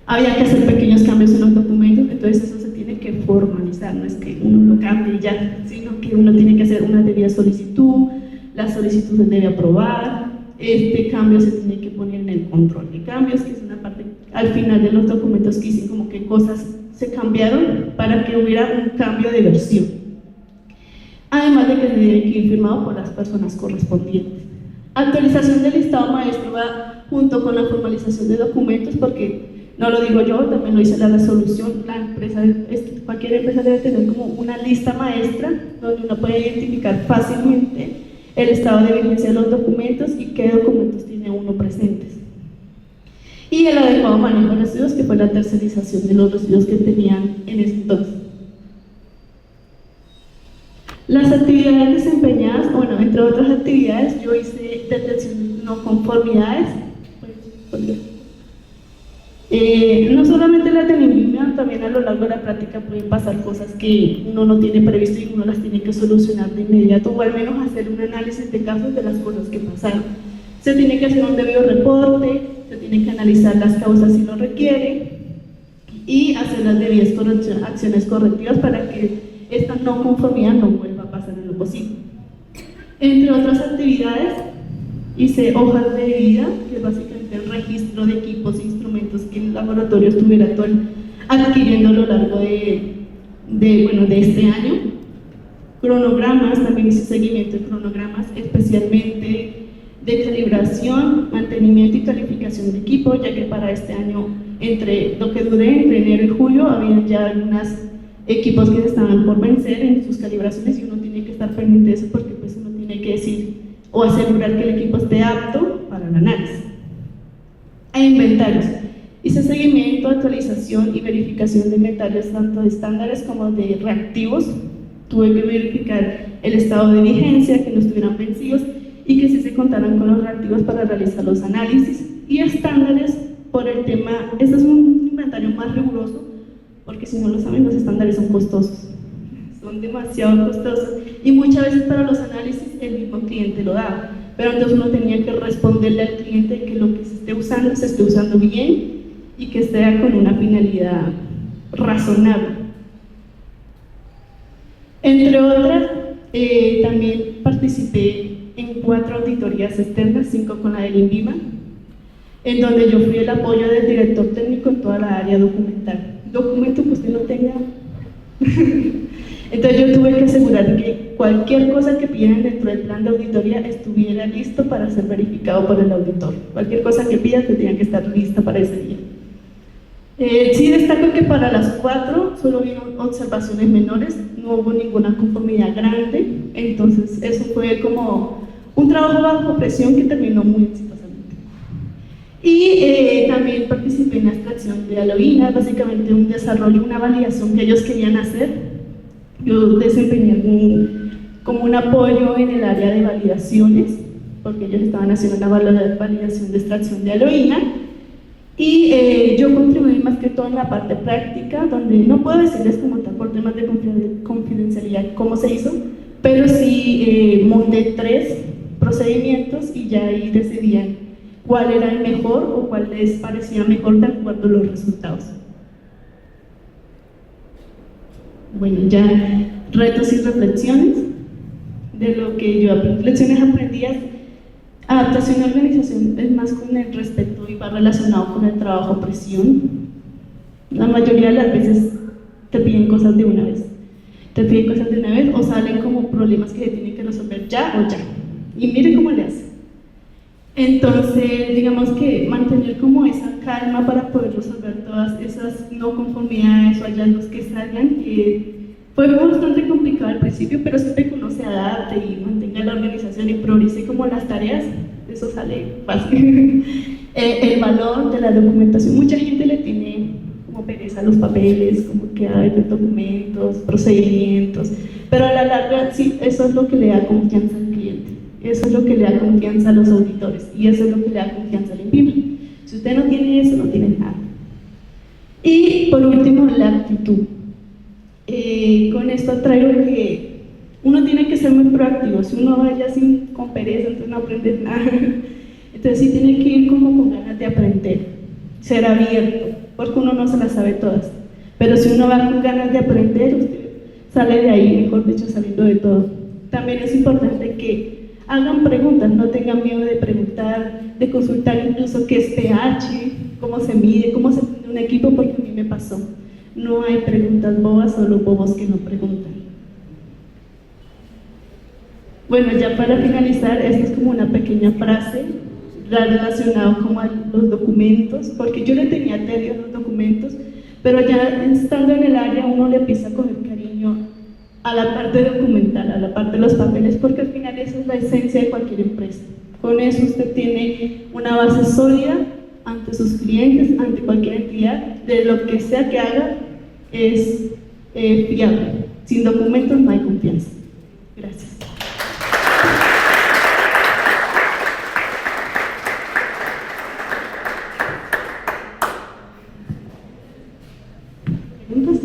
había que hacer pequeños cambios en los documentos, entonces eso se tiene que formalizar, no es que uno lo cambie y ya, sino que uno tiene que hacer una debida solicitud, la solicitud se debe aprobar, este cambio se tiene que poner en el control de cambios, que es una parte al final de los documentos que dicen como qué cosas se cambiaron para que hubiera un cambio de versión. Además de que se tiene que ir firmado por las personas correspondientes. Actualización del listado maestro va junto con la formalización de documentos, porque no lo digo yo, también lo dice la resolución. La empresa, cualquier empresa debe tener como una lista maestra donde uno puede identificar fácilmente el estado de vigencia de los documentos y qué documentos tiene uno presentes. Y el adecuado manejo de residuos, que fue la tercerización de los residuos que tenían en ese entonces. Las actividades desempeñadas, bueno, entre otras actividades, yo hice detección de no conformidades. No solamente la TENIMBIMA, también a lo largo de la práctica pueden pasar cosas que uno no tiene previsto y uno las tiene que solucionar de inmediato, o al menos hacer un análisis de casos de las cosas que pasaron. Se tiene que hacer un debido reporte, se tiene que analizar las causas si lo requiere y hacer las debidas acciones correctivas para que esta no conformidad no vuelva a pasar en lo posible. Entre otras actividades, hice hojas de vida, que es básicamente el registro de equipos e instrumentos que el laboratorio estuviera adquiriendo a lo largo de este año. Cronogramas, también hice seguimiento de cronogramas, especialmente de calibración, mantenimiento y calificación de equipo, ya que para este año, entre lo que duré, entre enero y julio, había ya algunos equipos que se estaban por vencer en sus calibraciones y uno tiene que estar pendiente de eso porque pues uno tiene que decir o asegurar que el equipo esté apto para el análisis. E inventarios. Hice seguimiento, actualización y verificación de inventarios tanto de estándares como de reactivos. Tuve que verificar el estado de vigencia, que no estuvieran vencidos y que sí se contaran con los reactivos para realizar los análisis. Y estándares por el tema, este es un inventario más riguroso, porque si no lo saben, los estándares son costosos, son demasiado costosos y muchas veces para los análisis el mismo cliente lo daba, pero entonces uno tenía que responderle al cliente que lo que se esté usando bien y que esté con una finalidad razonable. Entre otras, también participé en 4 auditorías externas, 5 con la del INVIMA, en donde yo fui el apoyo del director técnico en toda la área documental. Documento que usted no tenga. Entonces yo tuve que asegurar que cualquier cosa que pidieran dentro del plan de auditoría estuviera listo para ser verificado por el auditor. Cualquier cosa que pidan tendría que estar lista para ese día. Sí destaco que para las 4 solo hubieron observaciones menores, no hubo ninguna conformidad grande, entonces eso fue como un trabajo bajo presión que terminó muy exitosamente. Y también participé en la extracción de aloína, básicamente un desarrollo, una validación que ellos querían hacer. Yo desempeñé como un apoyo en el área de validaciones, porque ellos estaban haciendo una validación de extracción de aloína. Y yo contribuí más que todo en la parte práctica, donde no puedo decirles como tal por temas de confidencialidad cómo se hizo, pero sí monté 3 procedimientos y ya ahí decidían cuál era el mejor o cuál les parecía mejor de acuerdo a los resultados. Bueno, ya retos y reflexiones de lo que yo lecciones aprendidas. Adaptación y organización es más con el respeto y va relacionado con el trabajo presión. La mayoría de las veces te piden cosas de una vez. O salen como problemas que se tienen que resolver ya o ya. Y mire cómo le hace. Entonces, digamos que mantener como esa calma para poder resolver todas esas no conformidades o hallazgos que salgan, que fue bastante complicado al principio, pero siempre que uno se adapte y mantenga la organización y priorice como las tareas, eso sale fácil. El valor de la documentación, mucha gente le tiene como pereza a los papeles, como que hay documentos, procedimientos, pero a la larga sí, eso es lo que le da confianza al cliente. Eso es lo que le da confianza a los auditores y eso es lo que le da confianza al INVIMA. Si usted no tiene eso, no tiene nada. Y por último, la actitud. Con esto traigo que uno tiene que ser muy proactivo. Si uno vaya con pereza, entonces no aprende nada. Entonces sí tiene que ir como con ganas de aprender, ser abierto, porque uno no se las sabe todas. Pero si uno va con ganas de aprender, usted sale de ahí, mejor dicho, saliendo de todo. También es importante que hagan preguntas, no tengan miedo de preguntar, de consultar incluso qué es pH, cómo se mide, cómo se tiene un equipo, porque a mí me pasó. No hay preguntas bobas, solo bobos que no preguntan. Bueno, ya para finalizar, esta es como una pequeña frase relacionada como a los documentos, porque yo le tenía tedio a los documentos, pero ya estando en el área uno le empieza a coger cariño a la parte documental, a la parte de los papeles, porque al final esa es la esencia de cualquier empresa. Con eso usted tiene una base sólida ante sus clientes, ante cualquier entidad, de lo que sea que haga es fiable. Sin documentos no hay confianza. Gracias. ¿Preguntas?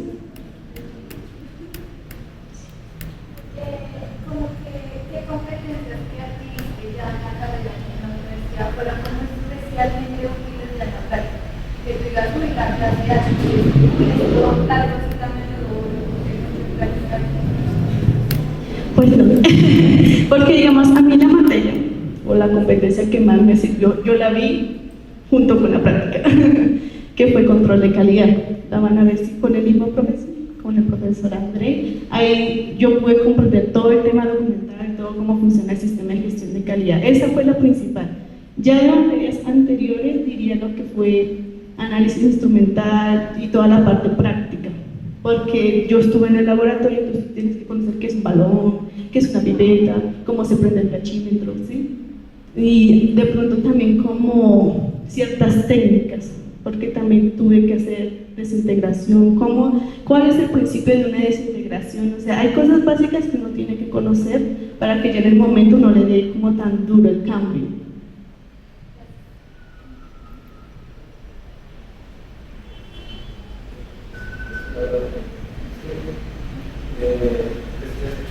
Como que, ¿qué competencias que adquiriste ya en la carrera en la universidad fueron como especialmente útiles ya en la práctica? Que tú digas, uy, la clase de esto, algo así también lo practicar. Pues no, porque digamos, a mí la materia o la competencia que más me sirvió, yo la vi junto con la práctica, que fue control de calidad. La van a ver si con el mismo profesor, con el profesor André. Ahí yo pude comprender todo el tema documental, todo cómo funciona el sistema de gestión de calidad. Esa fue la principal. Ya de materias anteriores diría lo que fue análisis instrumental y toda la parte práctica, porque yo estuve en el laboratorio, entonces tú tienes que conocer qué es un balón, qué es una pipeta, cómo se prende el flachímetro, ¿sí? Y de pronto también como ciertas técnicas, porque también tuve que hacer desintegración, cuál es el principio de una desintegración, o sea, hay cosas básicas que uno tiene que conocer para que ya en el momento no le dé como tan duro el cambio.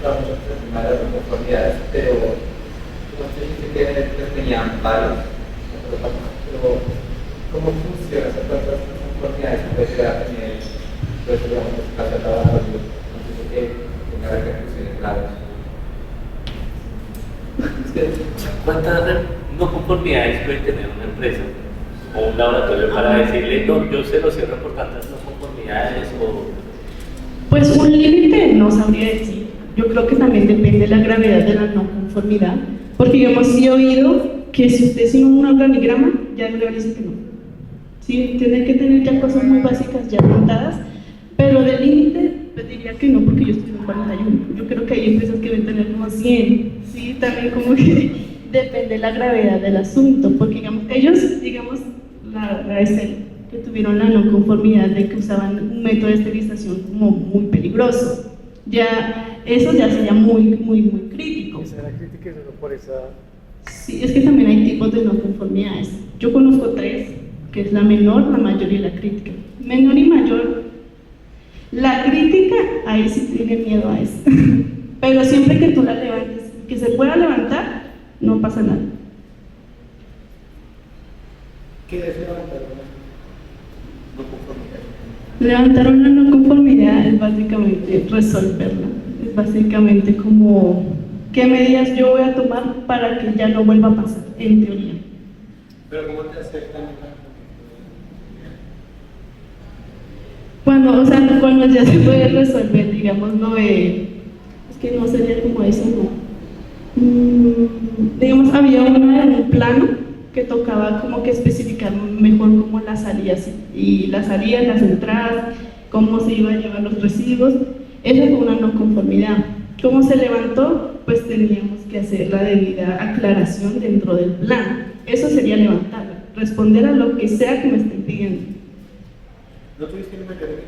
Las conformidades, pero no sé si tenían varios, pero ¿cómo funciona esa conformidades que puede llegar a tener, pues digamos, espacio de trabajo? No sé si tenga repercusiones graves. ¿Cuántas no conformidades puede tener una empresa o un laboratorio para decirle, no, yo se lo cierro por tantas no conformidades? Pues un límite no sabría decir. Yo creo que también depende de la gravedad de la no conformidad, porque digamos, sí he oído que si usted tiene un organigrama, ya le dice que no. Sí, tiene que tener ya cosas muy básicas ya montadas, pero de límite pues diría que no, porque yo estoy en 41. Yo creo que hay empresas que deben tener como 100, sí, también como que depende de la gravedad del asunto, porque digamos, ellos, digamos, la ESEL, que tuvieron la no conformidad de que usaban un método de esterilización como muy peligroso. Ya, eso ya sería muy crítico. Esa era crítica y solo por esa... Sí, es que también hay tipos de no conformidades. Yo conozco 3, que es la menor, la mayor y la crítica. Menor y mayor. La crítica, ahí sí tiene miedo a eso. Pero siempre que tú la levantes, que se pueda levantar, no pasa nada. ¿Qué es levantar una no conformidad? Levantar una no conformidad es básicamente resolverla. Es básicamente como qué medidas yo voy a tomar para que ya no vuelva a pasar, en teoría. ¿Pero cómo te aceptan la Cuando ya se puede resolver, digamos, no es que no sería como eso, no. Digamos, había un plano que tocaba como que especificar mejor como las salidas y las salidas, las entradas, cómo se iban a llevar los residuos. Esa fue una no conformidad. ¿Cómo se levantó? Pues teníamos que hacer la debida aclaración dentro del plan. Eso sería levantarla, responder a lo que sea que me estén pidiendo. ¿No tuviste que meter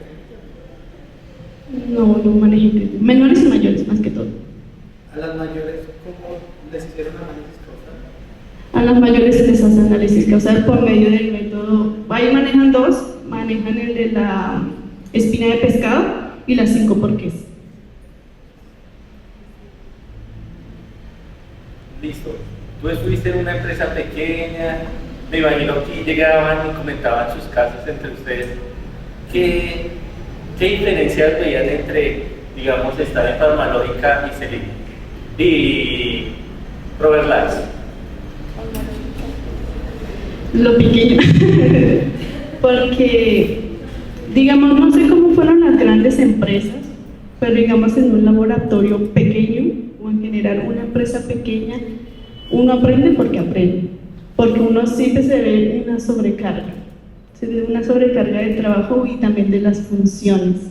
en No manejé críticos. Menores y mayores, más que todo. a las mayores? ¿Cómo les hicieron análisis causal? A las mayores se les hace análisis causal por medio del método. Ahí manejan 2, manejan el de la espina de pescado y las 5 porqués. Listo. Tú estuviste en una empresa pequeña, me imagino que llegaban y comentaban sus casos entre ustedes. ¿Qué diferencias veían entre, digamos, estar en Farmalógica y Robert Labs? Lo pequeño. Porque, digamos, no sé cómo fueron las grandes empresas, pero digamos en un laboratorio pequeño, o en generar una empresa pequeña, uno aprende porque aprende, porque uno siempre se ve una sobrecarga, se ve una sobrecarga de trabajo y también de las funciones.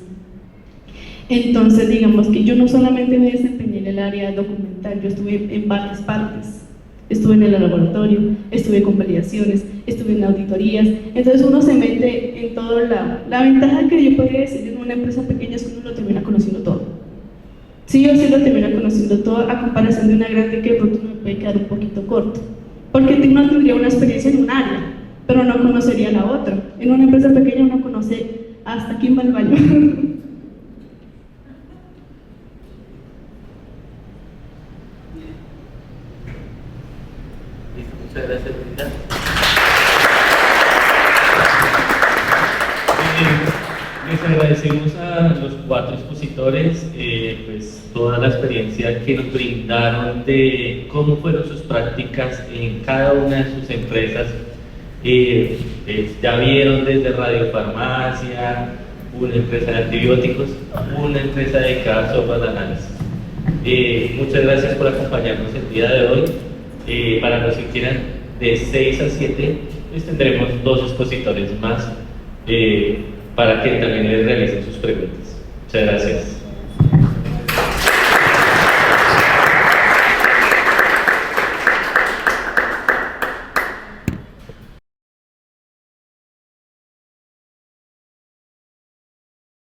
Entonces, digamos que yo no solamente me desempeñé en el área documental, yo estuve en varias partes. Estuve en el laboratorio, estuve con validaciones, estuve en auditorías, entonces uno se mete en todo lado. La ventaja que yo podría decir en una empresa pequeña es que uno lo termina conociendo todo. Sí o sí lo termina conociendo todo a comparación de una grande que de pronto me puede quedar un poquito corto. Porque uno tendría una experiencia en un área, pero no conocería la otra. En una empresa pequeña uno conoce hasta quién va al baño. Muchas gracias, Brenda. Les agradecemos a los 4 expositores pues, toda la experiencia que nos brindaron de cómo fueron sus prácticas en cada una de sus empresas. Ya vieron desde radiofarmacia, una empresa de antibióticos, una empresa dedicada a software de análisis. Muchas gracias por acompañarnos el día de hoy. Para los que quieran, de 6 a 7, pues tendremos 2 expositores más para que también les realicen sus preguntas. Muchas gracias.